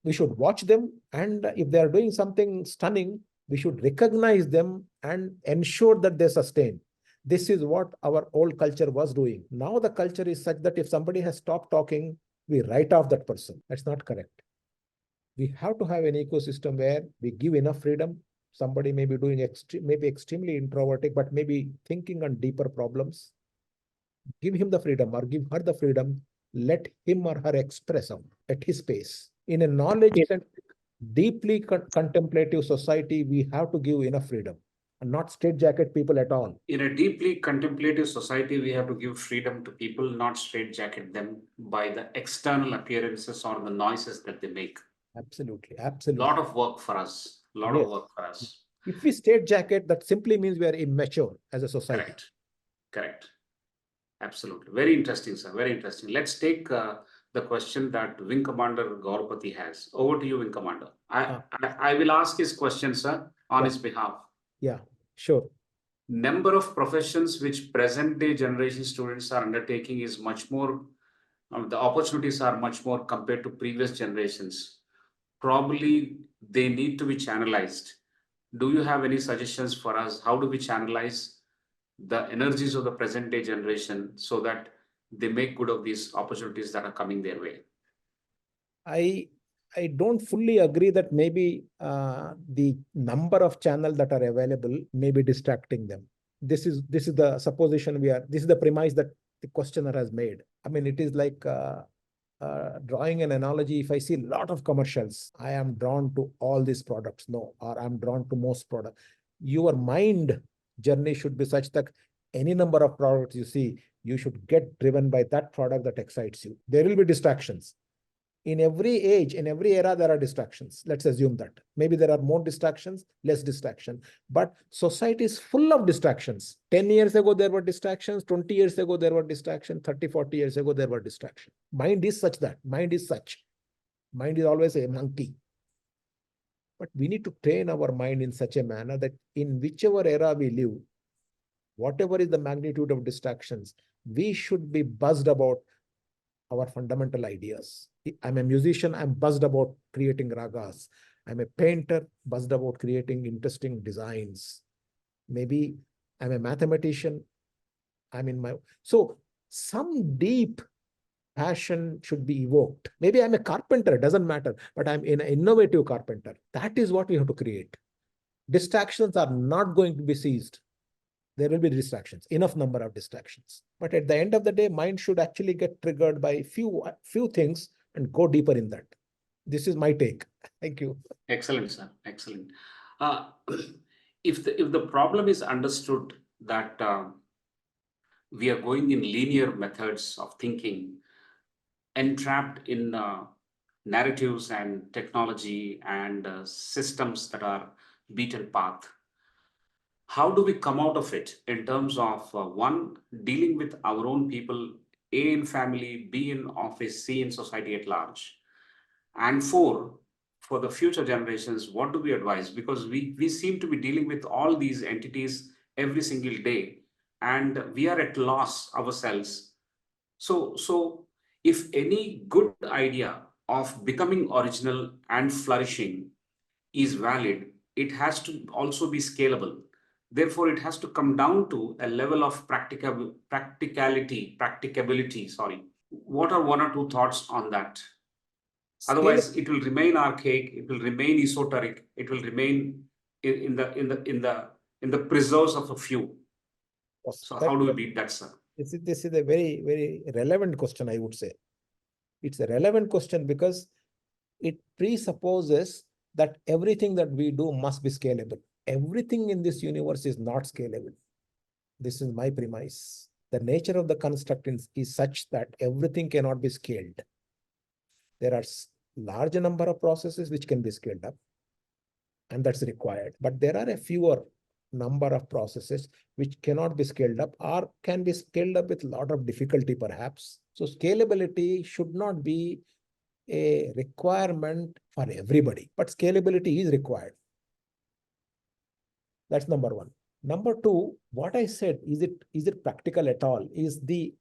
We should watch them, and if they are doing something stunning, we should recognize them and ensure that they sustain. This is what our old culture was doing. Now the culture is such that if somebody has stopped talking, we write off that person. That's not correct. We have to have an ecosystem where we give enough freedom. Somebody may be doing maybe extremely introverted, but maybe thinking on deeper problems. Give him the freedom or give her the freedom. Let him or her express out at his pace. In a knowledge-centric, deeply contemplative society, we have to give enough freedom and not straitjacket people at all. In a deeply contemplative society, we have to give freedom to people, not straitjacket them by the external appearances or the noises that they make. Absolutely, A absolutely. lot of work for us. Lot of work for us. If we straitjacket, that simply means we are immature as a society. Correct. Correct. Absolutely. Very interesting, sir. Very interesting. Let's take the question that Wing Commander Gaurpati has. Over to you, Wing Commander. I will ask his question, sir, on his behalf. Yeah, sure. Number of professions which present day generation students are undertaking is much more, the opportunities are much more compared to previous generations. Probably they need to be channelized. Do you have any suggestions for us? How do we channelize the energies of the present day generation so that they make good of these opportunities that are coming their way? I don't fully agree that maybe the number of channels that are available may be distracting them. This is the supposition this is the premise that the questioner has made. I mean, it is like drawing an analogy. If I see a lot of commercials, I am drawn to all these products. No, or I'm drawn to most products. Your mind journey should be such that any number of products you see, you should get driven by that product that excites you. There will be distractions. In every age, in every era, there are distractions. Let's assume that. Maybe there are more distractions, less distraction. But society is full of distractions. 10 years ago, there were distractions. 20 years ago, there were distractions. 30, 40 years ago, there were distractions. Mind is such that. Mind is such. Mind is always a monkey. But we need to train our mind in such a manner that in whichever era we live, whatever is the magnitude of distractions, we should be buzzed about our fundamental ideas. I'm a musician, I'm buzzed about creating ragas. I'm a painter, buzzed about creating interesting designs. Maybe I'm a mathematician, so some deep passion should be evoked. Maybe I'm a carpenter, doesn't matter, but I'm an innovative carpenter. That is what we have to create. Distractions are not going to be seized. There will be distractions, enough number of distractions. But at the end of the day, mind should actually get triggered by few things and go deeper in that. This is my take. Thank you. Excellent, sir. Excellent. If the problem is understood that we are going in linear methods of thinking, entrapped in narratives and technology and systems that are beaten path, how do we come out of it in terms of one, dealing with our own people, A, in family, B, in office, C, in society at large, and four, for the future generations, what do we advise? Because we seem to be dealing with all these entities every single day, and we are at loss ourselves. So if any good idea of becoming original and flourishing is valid, it has to also be scalable. Therefore, it has to come down to a level of practicability. Sorry. What are one or two thoughts on that? Otherwise, it will remain archaic. It will remain esoteric. It will remain in the preserves of a few. So, how do we beat that, sir? This is a very, very relevant question, I would say. It's a relevant question because it presupposes that everything that we do must be scalable. Everything in this universe is not scalable. This is my premise. The nature of the construct is such that everything cannot be scaled. There are large number of processes which can be scaled up, and that's required. But there are a fewer number of processes which cannot be scaled up or can be scaled up with a lot of difficulty, perhaps. So scalability should not be a requirement for everybody, but scalability is required. That's number one. Number two, what I said, is it practical at all? Is the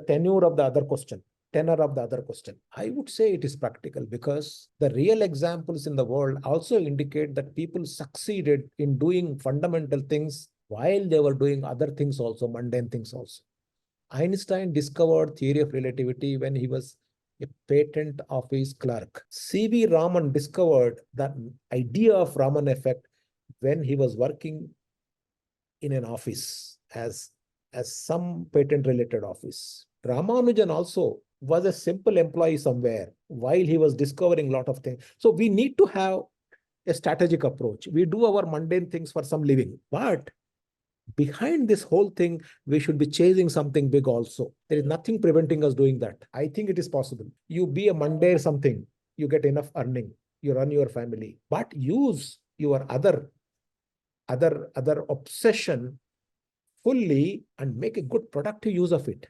tenure of the other question. Tenor of the other question. I would say it is practical because the real examples in the world also indicate that people succeeded in doing fundamental things while they were doing other things also, mundane things also. Einstein discovered theory of relativity when he was a patent office clerk. C.V. Raman discovered the idea of Raman effect when he was working in an office as some patent related office. Ramanujan also was a simple employee somewhere while he was discovering a lot of things. So we need to have a strategic approach. We do our mundane things for some living, but behind this whole thing, we should be chasing something big also. There is nothing preventing us doing that. I think it is possible. You be a mundane something, you get enough earning, you run your family, but use your other obsession fully and make a good productive use of it.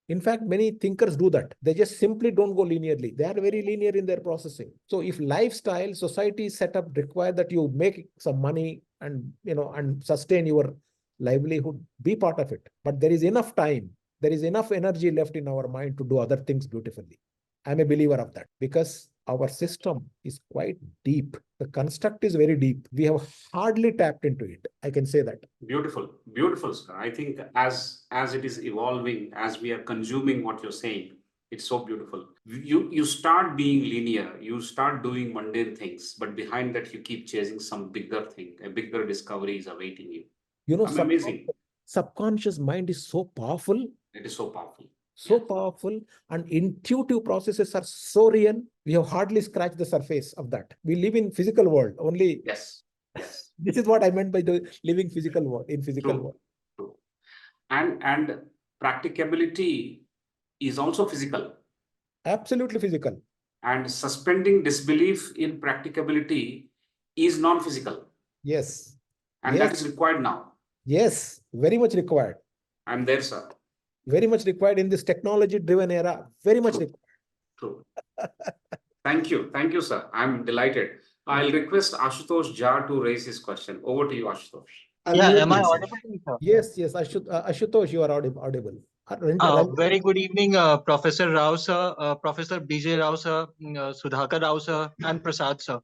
In fact, many thinkers do that. They just simply don't go linearly. They are very linear in their processing. So if lifestyle, society setup require that you make some money and sustain your livelihood, be part of it. But there is enough time, there is enough energy left in our mind to do other things beautifully. I'm a believer of that because our system is quite deep. The construct is very deep. We have hardly tapped into it. I can say that. Beautiful, beautiful, sir. I think as it is evolving, as we are consuming what you're saying, it's so beautiful. You start being linear, you start doing mundane things, but behind that you keep chasing some bigger thing. A bigger discovery is awaiting you. Amazing. Subconscious mind is so powerful. It is so powerful. So powerful, and intuitive processes are so real. We have hardly scratched the surface of that. We live in physical world only. Yes. This is what I meant by living physical world, in physical world. True. And practicability is also physical. Absolutely physical. And suspending disbelief in practicability is non-physical. Yes. And that is required now. Yes, very much required. I'm there, sir. Very much required in this technology-driven era. Very much required. True. Thank you, sir. I'm delighted. I'll request Ashutosh Jha to raise his question. Over to you, Ashutosh. Am I audible, sir? Yes. Ashutosh, you are audible. Very good evening, Professor Rao, sir, Professor BJ Rao, sir, Sudhakar Rao, sir, and Prasad, sir.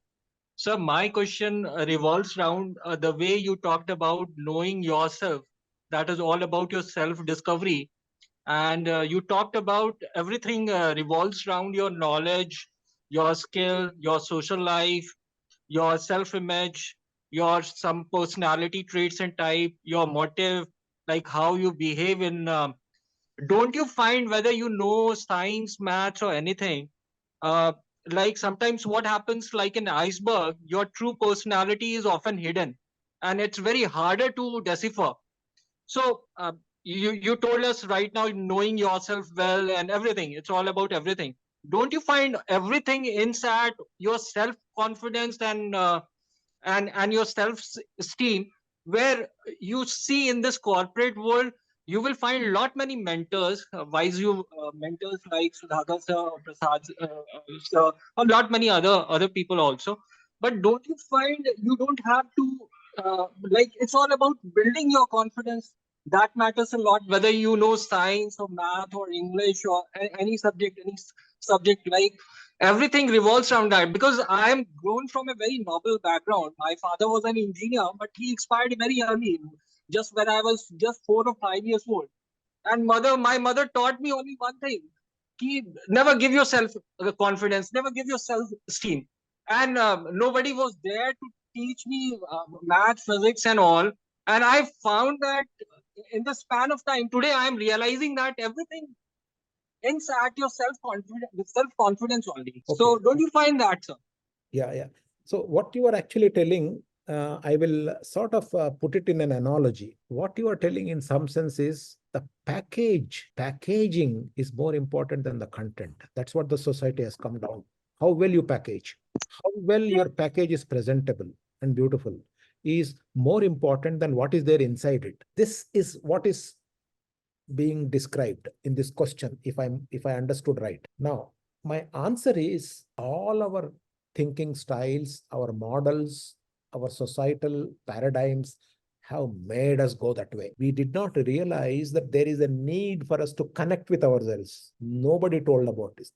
Sir, my question revolves around the way you talked about knowing yourself. That is all about your self-discovery. And you talked about everything revolves around your knowledge, your skill, your social life, your self-image, your some personality traits and type, your motive, like how you behave in. Don't you find whether you know science, maths, or anything? Uh, like sometimes what happens, like an iceberg, your true personality is often hidden, and it's very harder to decipher. So you told us right now knowing yourself well and everything. It's all about everything. Don't you find everything inside your self confidence and your self esteem, where you see in this corporate world, you will find a lot many mentors, WiseViews mentors like Sudhakar sir, Prasad sir, a lot many other people also. But don't you find you don't have to like it's all about building your confidence? That matters a lot, whether you know science or math or English or any subject, like everything revolves around that. Because I am grown from a very noble background. My father was an engineer, but he expired very early, just when I was just 4 or 5 years old. And my mother taught me only one thing: never give yourself confidence, never give yourself esteem. And nobody was there to teach me math, physics, and all. And I found that in the span of time, today I am realizing that everything inside your self-confidence only. Okay. So don't you find that, sir? Yeah. So what you are actually telling, I will sort of put it in an analogy. What you are telling in some sense is the packaging is more important than the content. That's what the society has come down. How well you package, how well your package is presentable and beautiful is more important than what is there inside it. This is what is being described in this question, if I understood right. Now, my answer is all our thinking styles, our models, our societal paradigms have made us go that way. We did not realize that there is a need for us to connect with ourselves. Nobody told about this.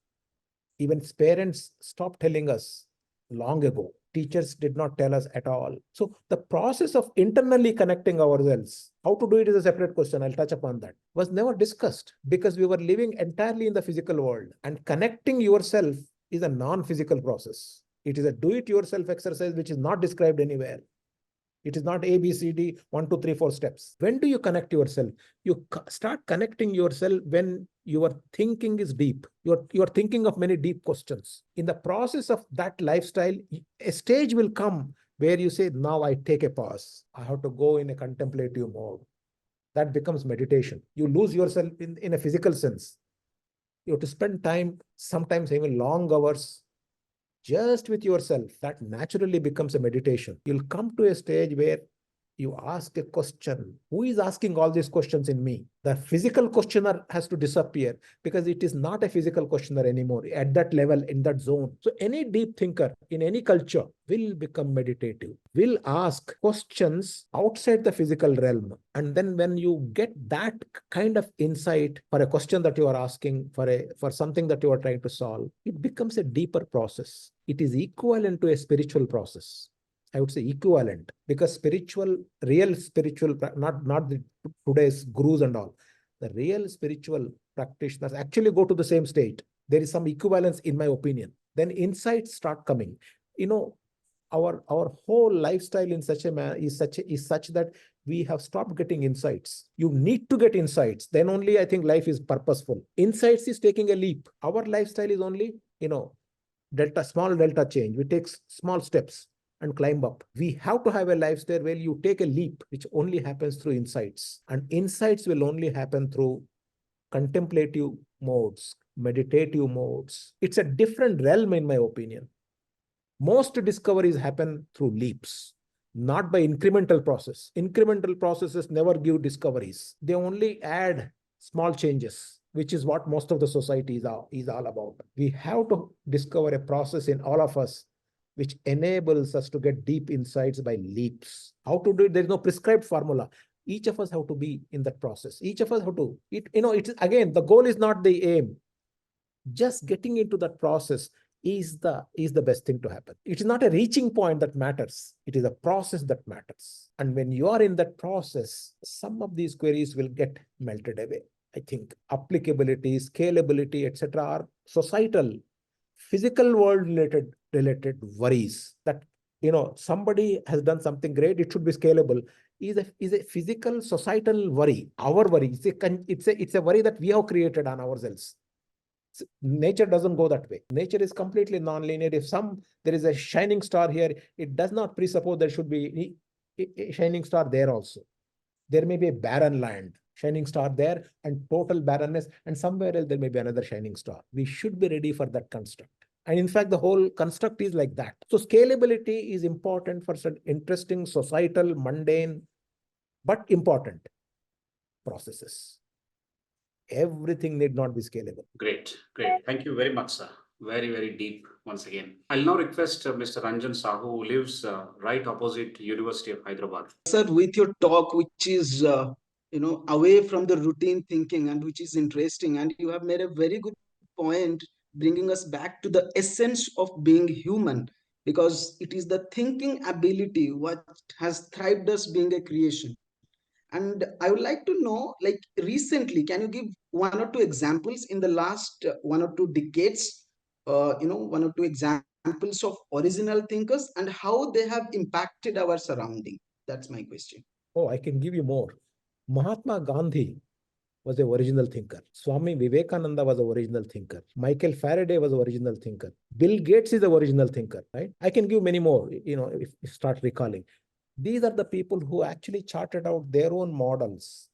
Even parents stopped telling us long ago. Teachers did not tell us at all. So the process of internally connecting ourselves, how to do it is a separate question. I'll touch upon that. Was never discussed because we were living entirely in the physical world, and connecting yourself is a non-physical process. It is a do-it-yourself exercise which is not described anywhere. It is not A, B, C, D, 1, 2, 3, 4 steps. When do you connect yourself? You start connecting yourself when your thinking is deep. You're thinking of many deep questions. In the process of that lifestyle, a stage will come where you say, now I take a pause. I have to go in a contemplative mode. That becomes meditation. You lose yourself in a physical sense. You have to spend time, sometimes even long hours, just with yourself. That naturally becomes a meditation. You'll come to a stage where you ask a question. Who is asking all these questions in me? The physical questioner has to disappear because it is not a physical questioner anymore at that level, in that zone. So any deep thinker in any culture will become meditative, will ask questions outside the physical realm. And then when you get that kind of insight for a question that you are asking, for something that you are trying to solve, it becomes a deeper process. It is equivalent to a spiritual process. I would say equivalent, because real spiritual, not the today's gurus and all, the real spiritual practitioners actually go to the same state. There is some equivalence in my opinion. Then insights start coming. Our whole lifestyle in such a manner is such that we have stopped getting insights. You need to get insights. Then only I think life is purposeful. Insights is taking a leap. Our lifestyle is only, small delta change. We take small steps and climb up. We have to have a lifestyle where you take a leap, which only happens through insights. And insights will only happen through contemplative modes, meditative modes. It's a different realm, in my opinion. Most discoveries happen through leaps, not by incremental process. Incremental processes never give discoveries. They only add small changes, which is what most of the society is all about. We have to discover a process in all of us which enables us to get deep insights by leaps. How to do it? There's no prescribed formula. Each of us have to be in that process. Each of us have to, it's again, the goal is not the aim. Just getting into that process is the best thing to happen. It is not a reaching point that matters. It is a process that matters. And when you are in that process, some of these queries will get melted away. I think applicability, scalability, etc. are societal, physical world related worries that, somebody has done something great, it should be scalable, is a physical societal worry. Our worry, it's a worry that we have created on ourselves. Nature doesn't go that way. Nature is completely non-linear. If there is a shining star here, it does not presuppose there should be a shining star there also. There may be a barren land, shining star there, and total barrenness, and somewhere else there may be another shining star. We should be ready for that construct. And in fact, the whole construct is like that. So scalability is important for some interesting societal, mundane, but important processes. Everything need not be scalable. Great. Thank you very much, sir. Very, very deep once again. I'll now request Mr. Ranjan Sahu, who lives right opposite University of Hyderabad. Sir, with your talk, which is away from the routine thinking and which is interesting, and you have made a very good point, bringing us back to the essence of being human, because it is the thinking ability what has thrived us being a creation. And I would like to know, like recently, can you give one or two examples in the last 1 or 2 decades, 1 or 2 examples of original thinkers and how they have impacted our surrounding? That's my question. Oh, I can give you more. Mahatma Gandhi was an original thinker. Swami Vivekananda was an original thinker. Michael Faraday was an original thinker. Bill Gates is an original thinker, right? I can give many more, if you start recalling. These are the people who actually charted out their own models.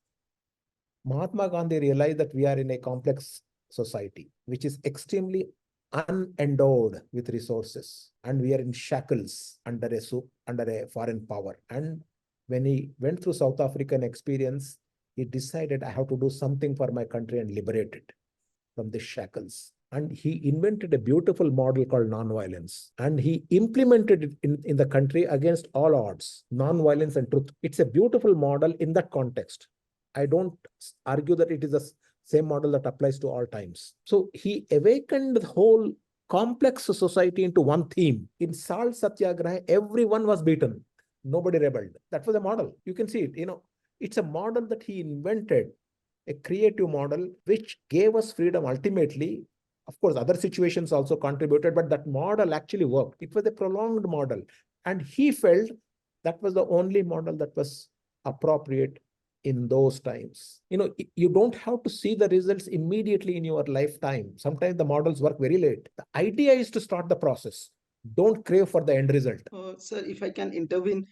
Mahatma Gandhi realized that we are in a complex society, which is extremely unendowed with resources, and we are in shackles under a foreign power. And when he went through South African experience, he decided I have to do something for my country and liberate it from the shackles. And he invented a beautiful model called nonviolence. And he implemented it in the country against all odds, nonviolence and truth. It's a beautiful model in that context. I don't argue that it is the same model that applies to all times. So he awakened the whole complex society into one theme. In Salt Satyagraha, everyone was beaten. Nobody rebelled. That was a model. You can see it. It's a model that he invented, a creative model which gave us freedom ultimately. Of course, other situations also contributed, but that model actually worked. It was a prolonged model. And he felt that was the only model that was appropriate in those times. You don't have to see the results immediately in your lifetime. Sometimes the models work very late. The idea is to start the process. Don't crave for the end result. Sir, if I can intervene,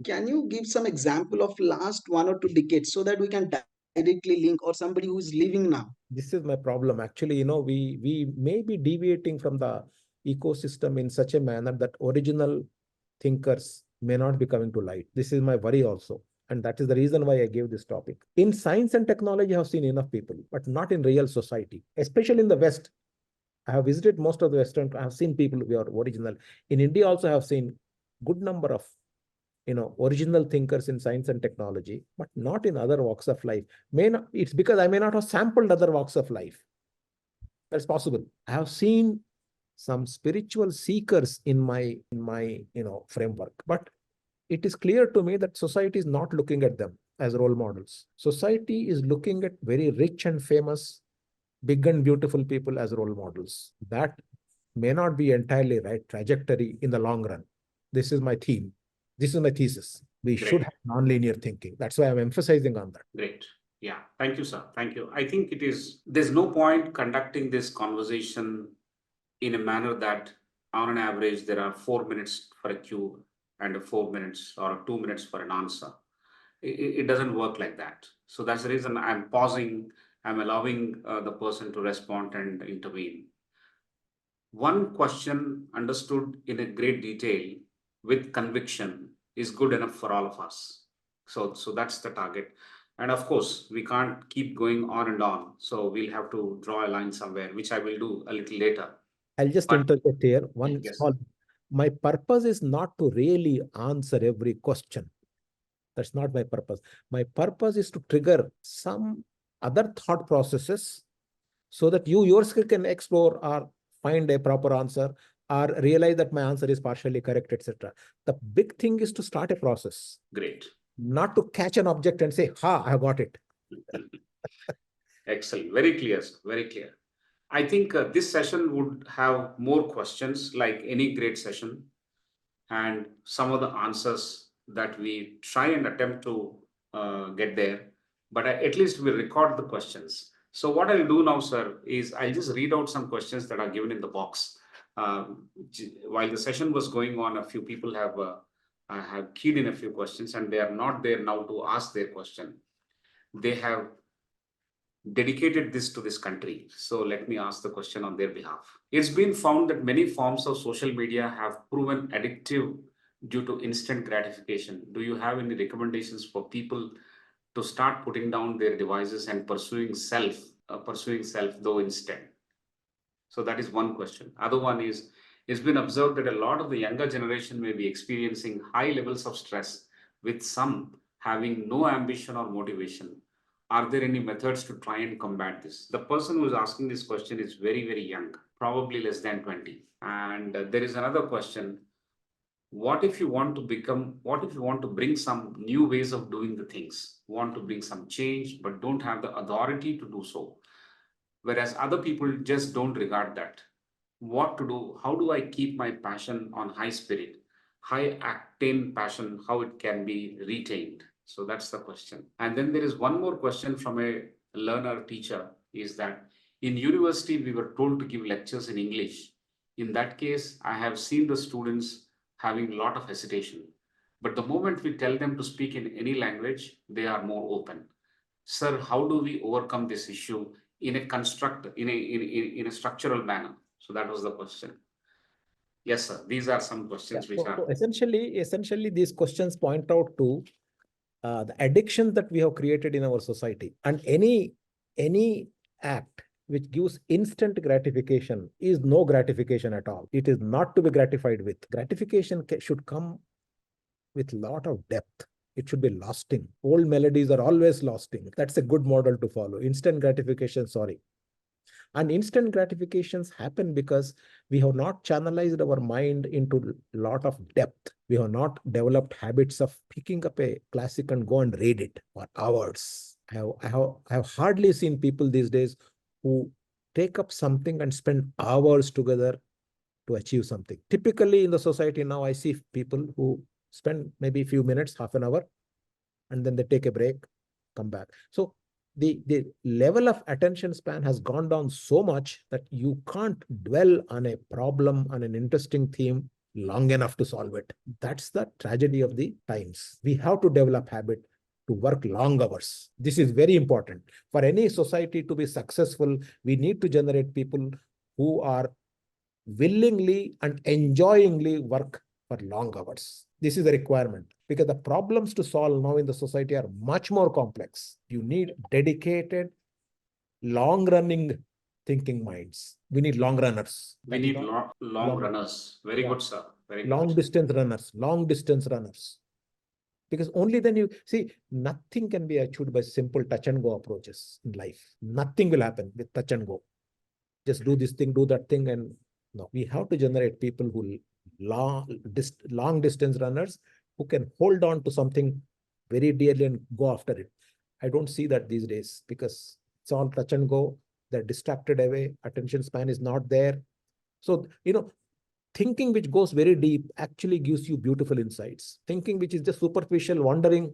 can you give some example of last 1 or 2 decades so that we can directly link, or somebody who is living now? This is my problem. Actually, we may be deviating from the ecosystem in such a manner that original thinkers may not be coming to light. This is my worry also. And that is the reason why I gave this topic. In science and technology, I have seen enough people, but not in real society, especially in the West. I have visited most of the Western, I have seen people who are original. In India also, I have seen good number of original thinkers in science and technology, but not in other walks of life. It's because I may not have sampled other walks of life. That's possible. I have seen some spiritual seekers in my framework, but it is clear to me that society is not looking at them as role models. Society is looking at very rich and famous, big and beautiful people as role models. That may not be entirely right trajectory in the long run. This is my theme. This is my thesis. We should have non-linear thinking. That's why I'm emphasizing on that. Great. Yeah. Thank you, sir. Thank you. I think there's no point conducting this conversation in a manner that on an average, there are 4 minutes for a Q and 4 minutes or 2 minutes for an answer. It doesn't work like that. So that's the reason I'm pausing. I'm allowing the person to respond and intervene. One question understood in a great detail with conviction is good enough for all of us. So that's the target. And of course, we can't keep going on and on. So we'll have to draw a line somewhere, which I will do a little later. I'll just interject here. One Yes. small. My purpose is not to really answer every question. That's not my purpose. My purpose is to trigger some other thought processes so that you yourself can explore or find a proper answer or realize that my answer is partially correct, etc. The big thing is to start a process. Great. Not to catch an object and say, ha, I got it. Excellent. Very clear, sir. Very clear. I think this session would have more questions like any great session, and some of the answers that we try and attempt to get there, but at least we record the questions. So what I'll do now, sir, is I'll just read out some questions that are given in the box. While the session was going on, a few people have keyed in a few questions, and they are not there now to ask their question. They have dedicated this to this country. So let me ask the question on their behalf. It's been found that many forms of social media have proven addictive due to instant gratification. Do you have any recommendations for people to start putting down their devices and pursuing self though instead? So that is one question. Other one is, it's been observed that a lot of the younger generation may be experiencing high levels of stress, with some having no ambition or motivation. Are there any methods to try and combat this? The person who is asking this question is very, very young, probably less than 20. And there is another question. What if you want to bring some new ways of doing the things, want to bring some change, but don't have the authority to do so? Whereas other people just don't regard that. What to do? How do I keep my passion on high spirit, high octane passion, how it can be retained? So that's the question. And then there is one more question from a learner teacher, is that in university, we were told to give lectures in English. In that case, I have seen the students having a lot of hesitation. But the moment we tell them to speak in any language, they are more open. Sir, how do we overcome this issue in a structural manner? So that was the question. Yes, sir. These are some questions which are essentially these questions point out to the addiction that we have created in our society, and any act which gives instant gratification is no gratification at all. It is not to be gratified with. Gratification should come with a lot of depth. It should be lasting. Old melodies are always lasting. That's a good model to follow. Instant gratification, sorry. And instant gratifications happen because we have not channelized our mind into a lot of depth. We have not developed habits of picking up a classic and go and read it for hours. I have hardly seen people these days who take up something and spend hours together to achieve something. Typically in the society now, I see people who spend maybe a few minutes, half an hour, and then they take a break, come back. So the level of attention span has gone down so much that you can't dwell on a problem, on an interesting theme long enough to solve it. That's the tragedy of the times. We have to develop habit to work long hours. This is very important. For any society to be successful, we need to generate people who are willingly and enjoyingly work for long hours. This is a requirement because the problems to solve now in the society are much more complex. You need dedicated, long-running thinking minds. We need long runners. We need long runners. Very good, sir. Very good. Long distance runners. Because only then you see, nothing can be achieved by simple touch and go approaches in life. Nothing will happen with touch and go. Just do this thing, do that thing, and no. We have to generate people who long distance runners who can hold on to something very dearly and go after it. I don't see that these days because it's all touch and go. They're distracted away. Attention span is not there. So, thinking which goes very deep actually gives you beautiful insights. Thinking which is just superficial, wondering,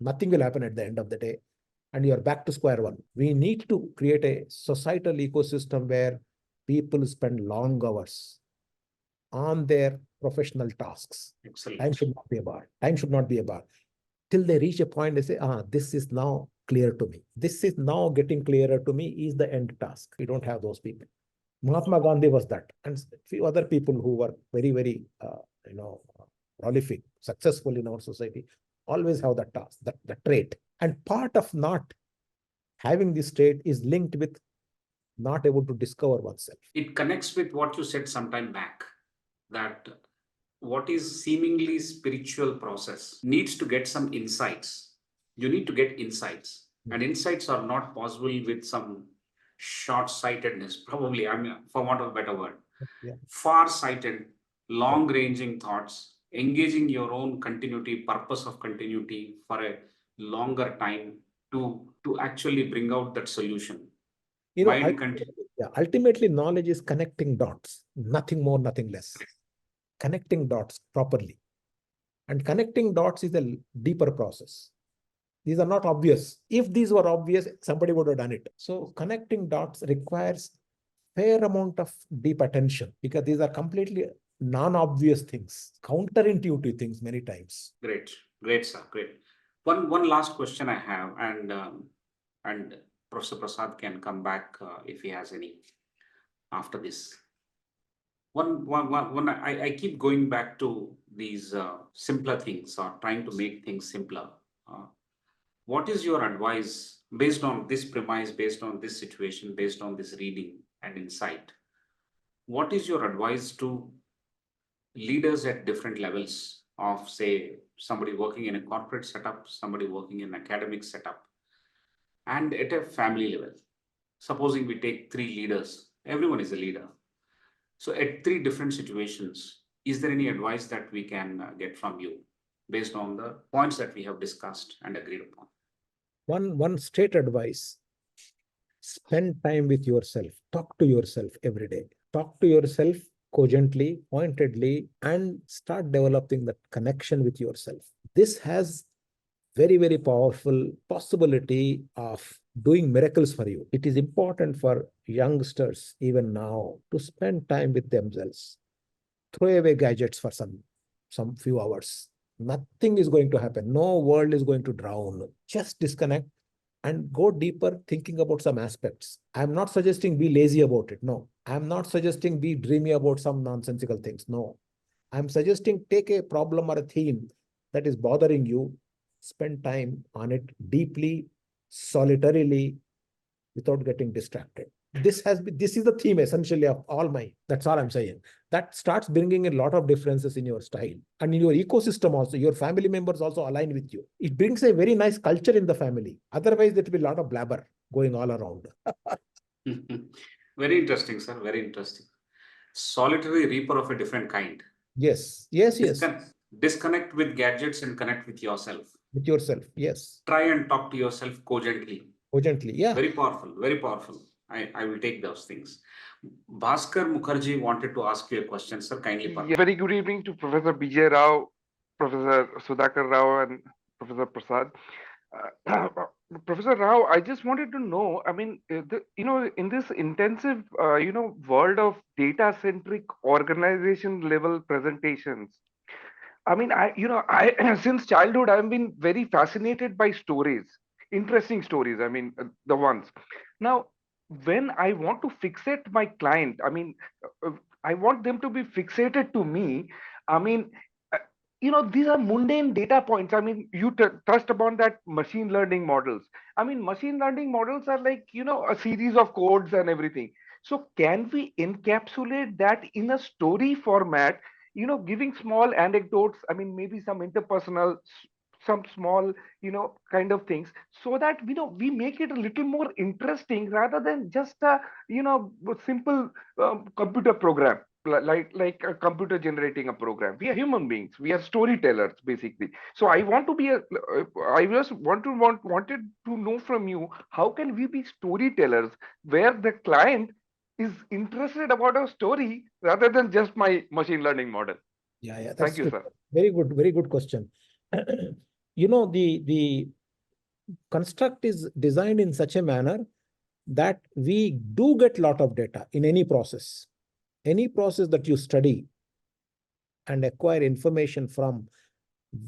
nothing will happen at the end of the day. And you're back to square one. We need to create a societal ecosystem where people spend long hours on their professional tasks. Excellent. Time should not be a bar. Time should not be a bar. Till they reach a point, they say, this is now clear to me. This is now getting clearer to me is the end task. We don't have those people. Mahatma Gandhi was that. And a few other people who were very, very, prolific, successful in our society, always have that task, that trait. And part of not having this trait is linked with not able to discover oneself. It connects with what you said sometime back, that what is seemingly spiritual process needs to get some insights. You need to get insights, and insights are not possible with some short-sightedness, probably, for want of a better word. Yeah. Far-sighted, long-ranging thoughts, engaging your own continuity, purpose of continuity for a longer time to actually bring out that solution. Ultimately, knowledge is connecting dots, nothing more, nothing less. Connecting dots properly. And connecting dots is a deeper process. These are not obvious. If these were obvious, somebody would have done it. So connecting dots requires fair amount of deep attention because these are completely non-obvious things, counterintuitive things many times. Great, sir, great. One last question I have, and Professor Prasad can come back if he has any after this. I keep going back to these simpler things or trying to make things simpler. What is your advice based on this premise, based on this situation, based on this reading and insight? What is your advice to leaders at different levels of, say, somebody working in a corporate setup, somebody working in an academic setup, and at a family level? Supposing we take 3 leaders, everyone is a leader. So at 3 different situations, is there any advice that we can get from you based on the points that we have discussed and agreed upon? One straight advice: spend time with yourself. Talk to yourself every day. Talk to yourself cogently, pointedly, and start developing that connection with yourself. This has very, very powerful possibility of doing miracles for you. It is important for youngsters even now to spend time with themselves. Throw away gadgets for some few hours. Nothing is going to happen. No world is going to drown. Just disconnect and go deeper thinking about some aspects. I'm not suggesting be lazy about it. No. I'm not suggesting be dreamy about some nonsensical things. No. I'm suggesting take a problem or a theme that is bothering you spend time on it deeply, solitarily, without getting distracted. This is the theme essentially of all my, that's all I'm saying. That starts bringing in a lot of differences in your style and in your ecosystem also. Your family members also align with you. It brings a very nice culture in the family. Otherwise, there will be a lot of blabber going all around. Very interesting, sir. Very interesting. Solitary reaper of a different kind. Yes, yes, yes. Disconnect with gadgets and connect with yourself. With yourself, yes. Try and talk to yourself cogently. Cogently, yeah. Very powerful, very powerful. I will take those things. Bhaskar Mukherjee wanted to ask you a question, sir. Kindly. Yeah, very good evening to Professor BJ Rao, Professor Sudhakar Rao, and Professor Prasad. Professor Rao, I just wanted to know, I mean, in this intensive, world of data-centric organization level presentations, I mean, I since childhood, I've been very fascinated by stories, interesting stories. I mean, the ones. Now, when I want to fixate my client, I mean, I want them to be fixated to me. I mean, these are mundane data points. I mean, you touched upon that machine learning models. I mean, machine learning models are like, a series of codes and everything. So can we encapsulate that in a story format, giving small anecdotes, I mean, maybe some interpersonal, some small, kind of things, so that, we make it a little more interesting rather than just a, simple computer program, like a computer generating a program. We are human beings. We are storytellers, basically. So I want to be I just wanted to know from you, how can we be storytellers where the client is interested about our story rather than just my machine learning model? Yeah, Thank you, sir. Very good question. The construct is designed in such a manner that we do get a lot of data in any process. Any process that you study and acquire information from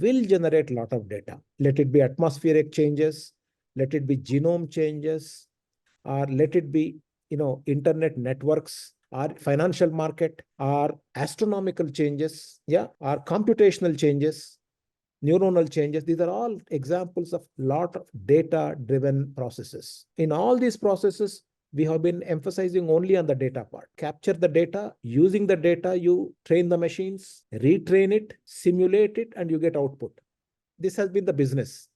will generate a lot of data. Let it be atmospheric changes, let it be genome changes, or let it be, internet networks, or financial market, or astronomical changes, yeah, or computational changes, neuronal changes. These are all examples of lot of data-driven processes. In all these processes, we have been emphasizing only on the data part. Capture the data, using the data, you train the machines, retrain it, simulate it, and you get output. This has been the business.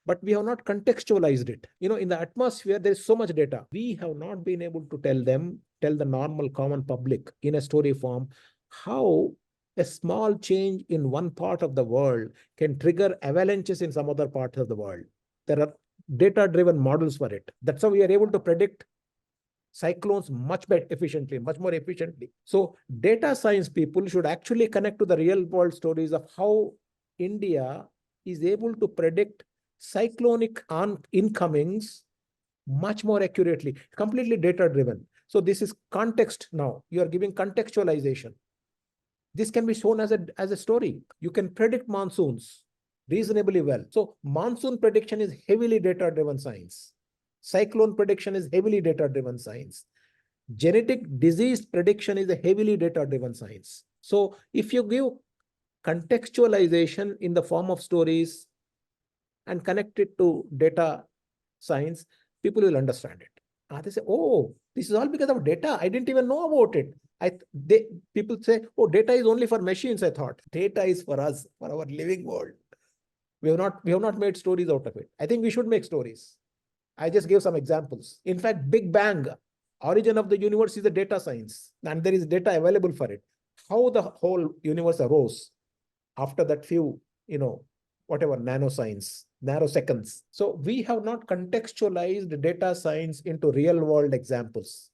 But we have not contextualized it. In the atmosphere, there is so much data. We have not been able to tell the normal common public in a story form, how a small change in one part of the world can trigger avalanches in some other parts of the world. There are data-driven models for it. That's how we are able to predict cyclones much more efficiently. So data science people should actually connect to the real world stories of how India is able to predict cyclonic incomings much more accurately, completely data-driven. So this is context now. You are giving contextualization. This can be shown as a story. You can predict monsoons reasonably well. So monsoon prediction is heavily data-driven science. Cyclone prediction is heavily data-driven science. Genetic disease prediction is a heavily data-driven science. So if you give contextualization in the form of stories and connect it to data science, people will understand it. They say, oh, this is all because of data. I didn't even know about it. People say, oh, data is only for machines. I thought data is for us, for our living world. We have not made stories out of it. I think we should make stories. I just gave some examples. In fact, Big Bang, origin of the universe, is a data science, and there is data available for it. How the whole universe arose after that few, nanoseconds. So we have not contextualized data science into real world examples.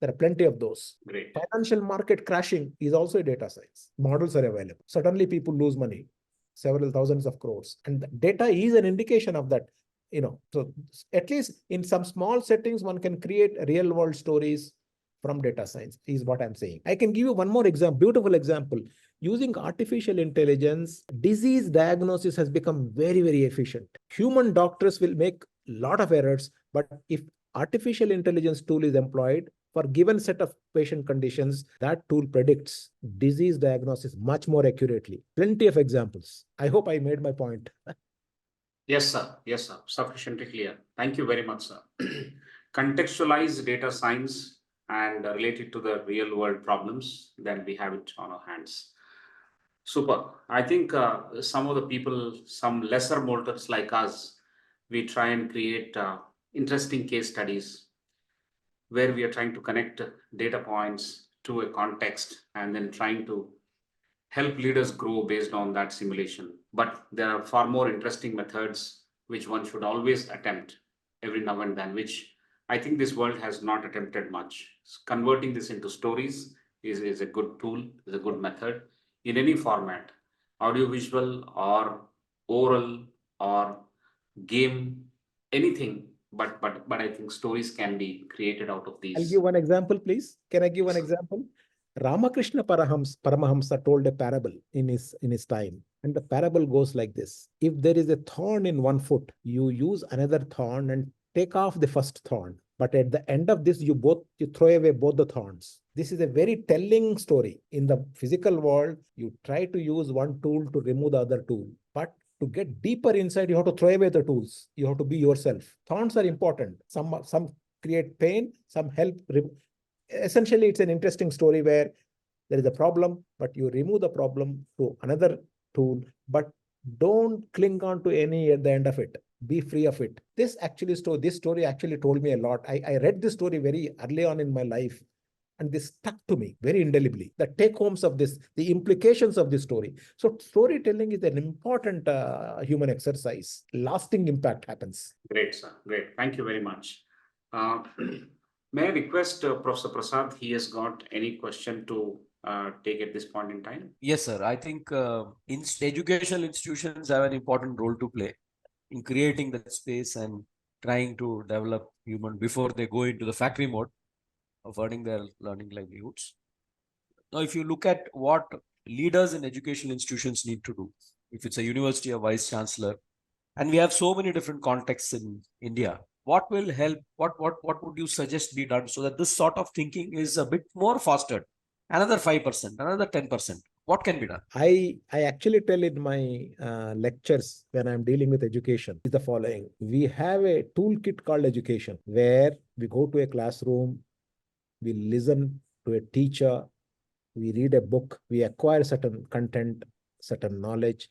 There are plenty of those. Great. Financial market crashing is also a data science. Models are available. Suddenly people lose money, several thousands of crores. And data is an indication of that. So at least in some small settings, one can create real world stories from data science, is what I'm saying. I can give you one more example, beautiful example. Using artificial intelligence, disease diagnosis has become very, very efficient. Human doctors will make a lot of errors, but if artificial intelligence tool is employed for given set of patient conditions, that tool predicts disease diagnosis much more accurately. Plenty of examples. I hope I made my point. Yes, sir. Yes, sir. Sufficiently clear. Thank you very much, sir. Contextualize data science and relate it to the real world problems, then we have it on our hands. Super. I think some of the people, some lesser mortals like us, we try and create interesting case studies where we are trying to connect data points to a context and then trying to help leaders grow based on that simulation. But there are far more interesting methods which one should always attempt every now and then, which I think this world has not attempted much. Converting this into stories is a good tool, is a good method in any format, audiovisual or oral or game, anything. But I think stories can be created out of I'll these. give one example, please. Can I give one example? Ramakrishna Paramahamsa told a parable in his time. And the parable goes like this. If there is a thorn in one foot, you use another thorn and take off the first thorn. But at the end of this, you throw away both the thorns. This is a very telling story. In the physical world, you try to use one tool to remove the other tool. But to get deeper inside, you have to throw away the tools. You have to be yourself. Thorns are important. Some create pain, some help. Essentially, it's an interesting story where there is a problem, but you remove the problem to another tool, but don't cling on to any at the end of it. Be free of it. This story actually told me a lot. I read this story very early on in my life, and this stuck to me very indelibly. The take homes of this, the implications of this story. So storytelling is an important human exercise. Lasting impact happens. Great, sir. Great. Thank you very much. Uh, may I request Professor Prasad, he has got any question to take at this point in time? Yes, sir. I think educational institutions have an important role to play in creating that space and trying to develop human before they go into the factory mode of earning their learning livelihoods. Now, if you look at what leaders in educational institutions need to do, if it's a university, a vice chancellor, and we have so many different contexts in India, what will help? What would you suggest be done so that this sort of thinking is a bit more fostered? Another 5%, another 10%. What can be done? I actually tell in my lectures when I'm dealing with education is the following. We have a toolkit called education where we go to a classroom, we listen to a teacher, we read a book, we acquire certain content, certain knowledge,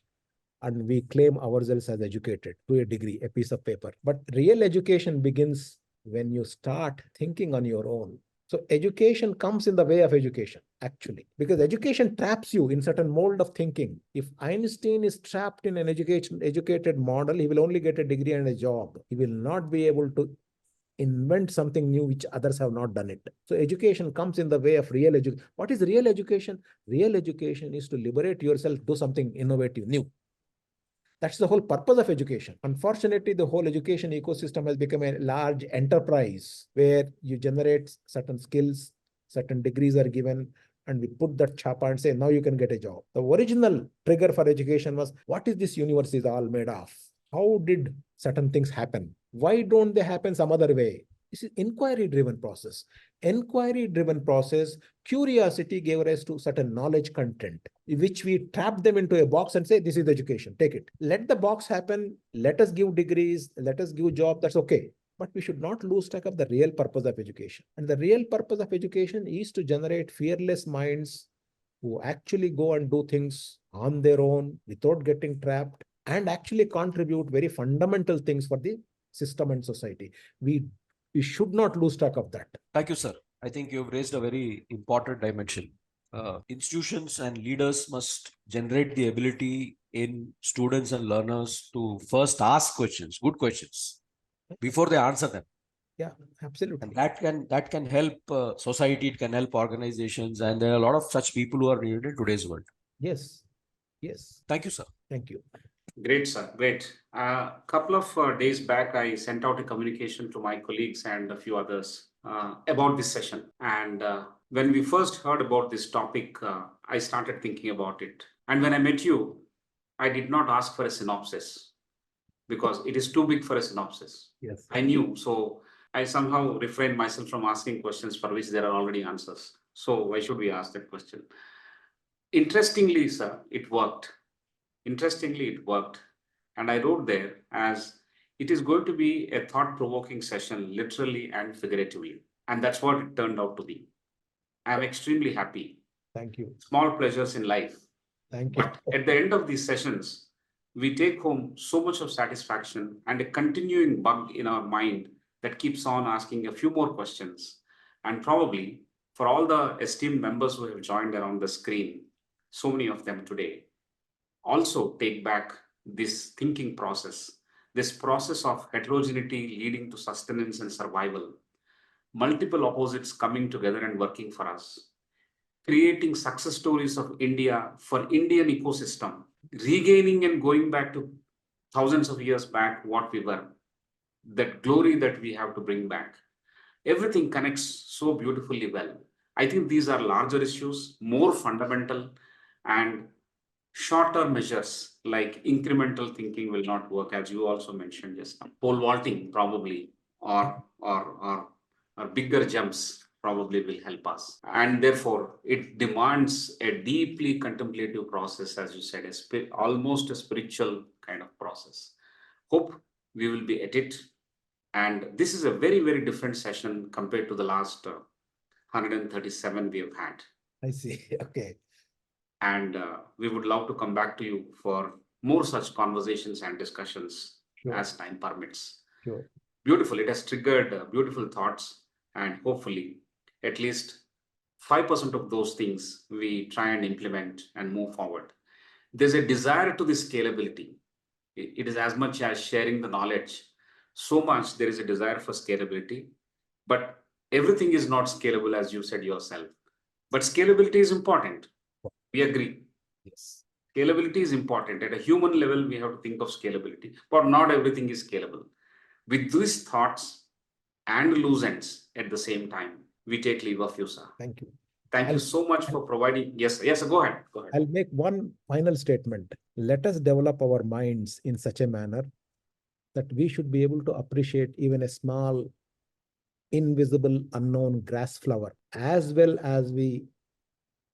and we claim ourselves as educated to a degree, a piece of paper. But real education begins when you start thinking on your own. So education comes in the way of education, actually, because education traps you in certain mold of thinking. If Einstein is trapped in an educated model, he will only get a degree and a job. He will not be able to invent something new which others have not done it. So education comes in the way of real education. What is real education? Real education is to liberate yourself, do something innovative, new. That's the whole purpose of education. Unfortunately, the whole education ecosystem has become a large enterprise where you generate certain skills, certain degrees are given, and we put that chapa and say, now you can get a job. The original trigger for education was, what is this universe is all made of? How did certain things happen? Why don't they happen some other way? This is inquiry-driven process. Inquiry-driven process, curiosity gave rise to certain knowledge content, which we trap them into a box and say, this is education, take it. Let the box happen, let us give degrees, let us give job, that's okay. But we should not lose track of the real purpose of education. And the real purpose of education is to generate fearless minds who actually go and do things on their own without getting trapped and actually contribute very fundamental things for the system and society. We should not lose track of that. Thank you, sir. I think you've raised a very important dimension. Institutions and leaders must generate the ability in students and learners to first ask questions, good questions, before they answer them. Yeah, absolutely. And that can help society, it can help organizations, and there are a lot of such people who are needed in today's world. Yes. Yes. Thank you, sir. Thank you. Great, sir. Great. A couple of days back, I sent out a communication to my colleagues and a few others about this session. And when we first heard about this topic, I started thinking about it. And when I met you, I did not ask for a synopsis because it is too big for a synopsis. Yes. I knew. So I somehow refrained myself from asking questions for which there are already answers. So why should we ask that question? Interestingly, sir, it worked. Interestingly, it worked. And I wrote there as it is going to be a thought-provoking session, literally and figuratively. And that's what it turned out to be. I'm extremely happy. Thank you. Small pleasures in life. Thank you. But at the end of these sessions, we take home so much of satisfaction and a continuing bug in our mind that keeps on asking a few more questions. And probably for all the esteemed members who have joined around the screen, so many of them today, also take back this thinking process, this process of heterogeneity leading to sustenance and survival, multiple opposites coming together and working for us, creating success stories of India for Indian ecosystem, regaining and going back to thousands of years back what we were, that glory that we have to bring back. Everything connects so beautifully well. I think these are larger issues, more fundamental, and shorter measures like incremental thinking will not work, as you also mentioned just now. Pole vaulting probably, or bigger jumps probably will help us. And therefore, it demands a deeply contemplative process, as you said, almost a spiritual kind of process. Hope we will be at it. And this is a very, very different session compared to the last 137 we have had. I see. Okay. And we would love to come back to you for more such conversations and discussions as time permits. Sure. Beautiful. It has triggered beautiful thoughts, and hopefully at least 5% of those things we try and implement and move forward. There's a desire to the scalability. It is as much as sharing the knowledge. So much there is a desire for scalability, but everything is not scalable, as you said yourself. But scalability is important. We agree. Yes. Scalability is important. At a human level, we have to think of scalability, but not everything is scalable. With these thoughts and loose ends at the same time, we take leave of you, sir. Thank you. Thank you so much for providing. Yes, go ahead. Go ahead. I'll make one final statement. Let us develop our minds in such a manner that we should be able to appreciate even a small, invisible, unknown grass flower, as well as we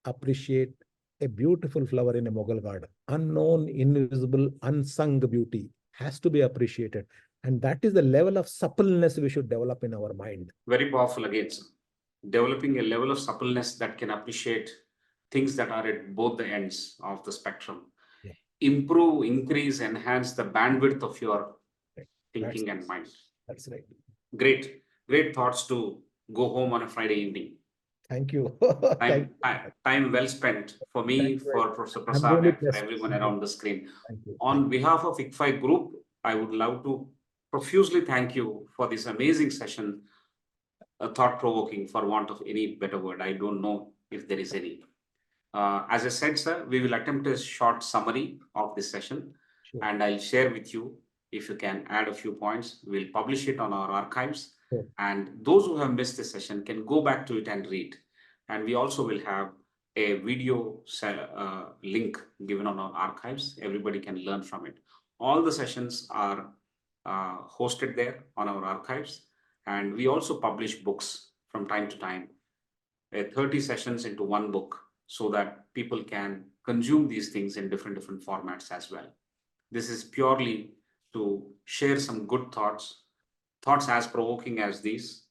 appreciate a beautiful flower in a Mughal garden. Unknown, invisible, unsung beauty has to be appreciated. And that is the level of suppleness we should develop in our mind. Very powerful again, sir. Developing a level of suppleness that can appreciate things that are at both the ends of the spectrum. Yeah. Improve, increase, enhance the bandwidth of your thinking and mind. That's right. Great thoughts to go home on a Friday evening. Thank you. Time well spent for me, for Professor Prasad, and for everyone around the screen. On behalf of ICFAI Group, I would love to profusely thank you for this amazing session, thought-provoking, for want of any better word. I don't know if there is any. As I said, sir, we will attempt a short summary of this session, and I'll share with you. If you can add a few points, we'll publish it on our archives. And those who have missed this session can go back to it and read. And we also will have a video link given on our archives. Everybody can learn from it. All the sessions are hosted there on our archives. And we also publish books from time to time, 30 sessions into one book, so that people can consume these things in different formats as well. This is purely to share some good thoughts as provoking as these,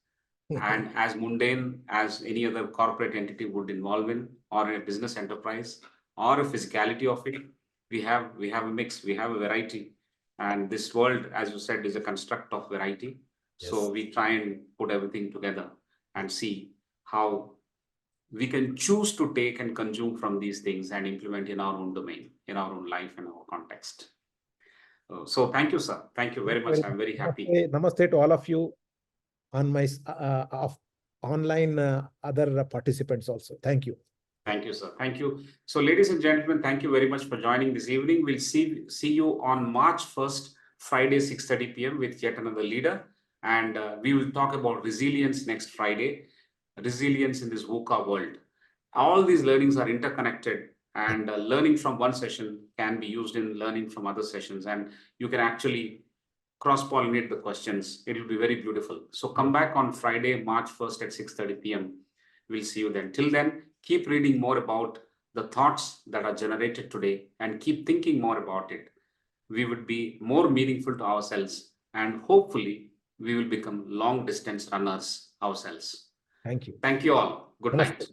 and as mundane as any other corporate entity would involve in, or a business enterprise, or a physicality of it. We have a mix, we have a variety, and this world, as you said, is a construct of variety. Yes. So we try and put everything together and see how we can choose to take and consume from these things and implement in our own domain, in our own life, in our context. So thank you, sir. Thank you very much. I'm very happy. Namaste to all of you on my online other participants also. Thank you. Thank you, sir. Thank you. So, ladies and gentlemen, thank you very much for joining this evening. We'll see you on March 1st, Friday, 6:30 p.m. with yet another leader. And we will talk about resilience next Friday. Resilience in this VUCA world. All these learnings are interconnected, and learning from one session can be used in learning from other sessions. And you can actually cross-pollinate the questions. It will be very beautiful. So come back on Friday, March 1st at 6:30 p.m. We'll see you then. Till then, keep reading more about the thoughts that are generated today and keep thinking more about it. we would be more meaningful to ourselves, and hopefully we will become long distance runners ourselves. Thank you. Thank you all. Good night. Namaste.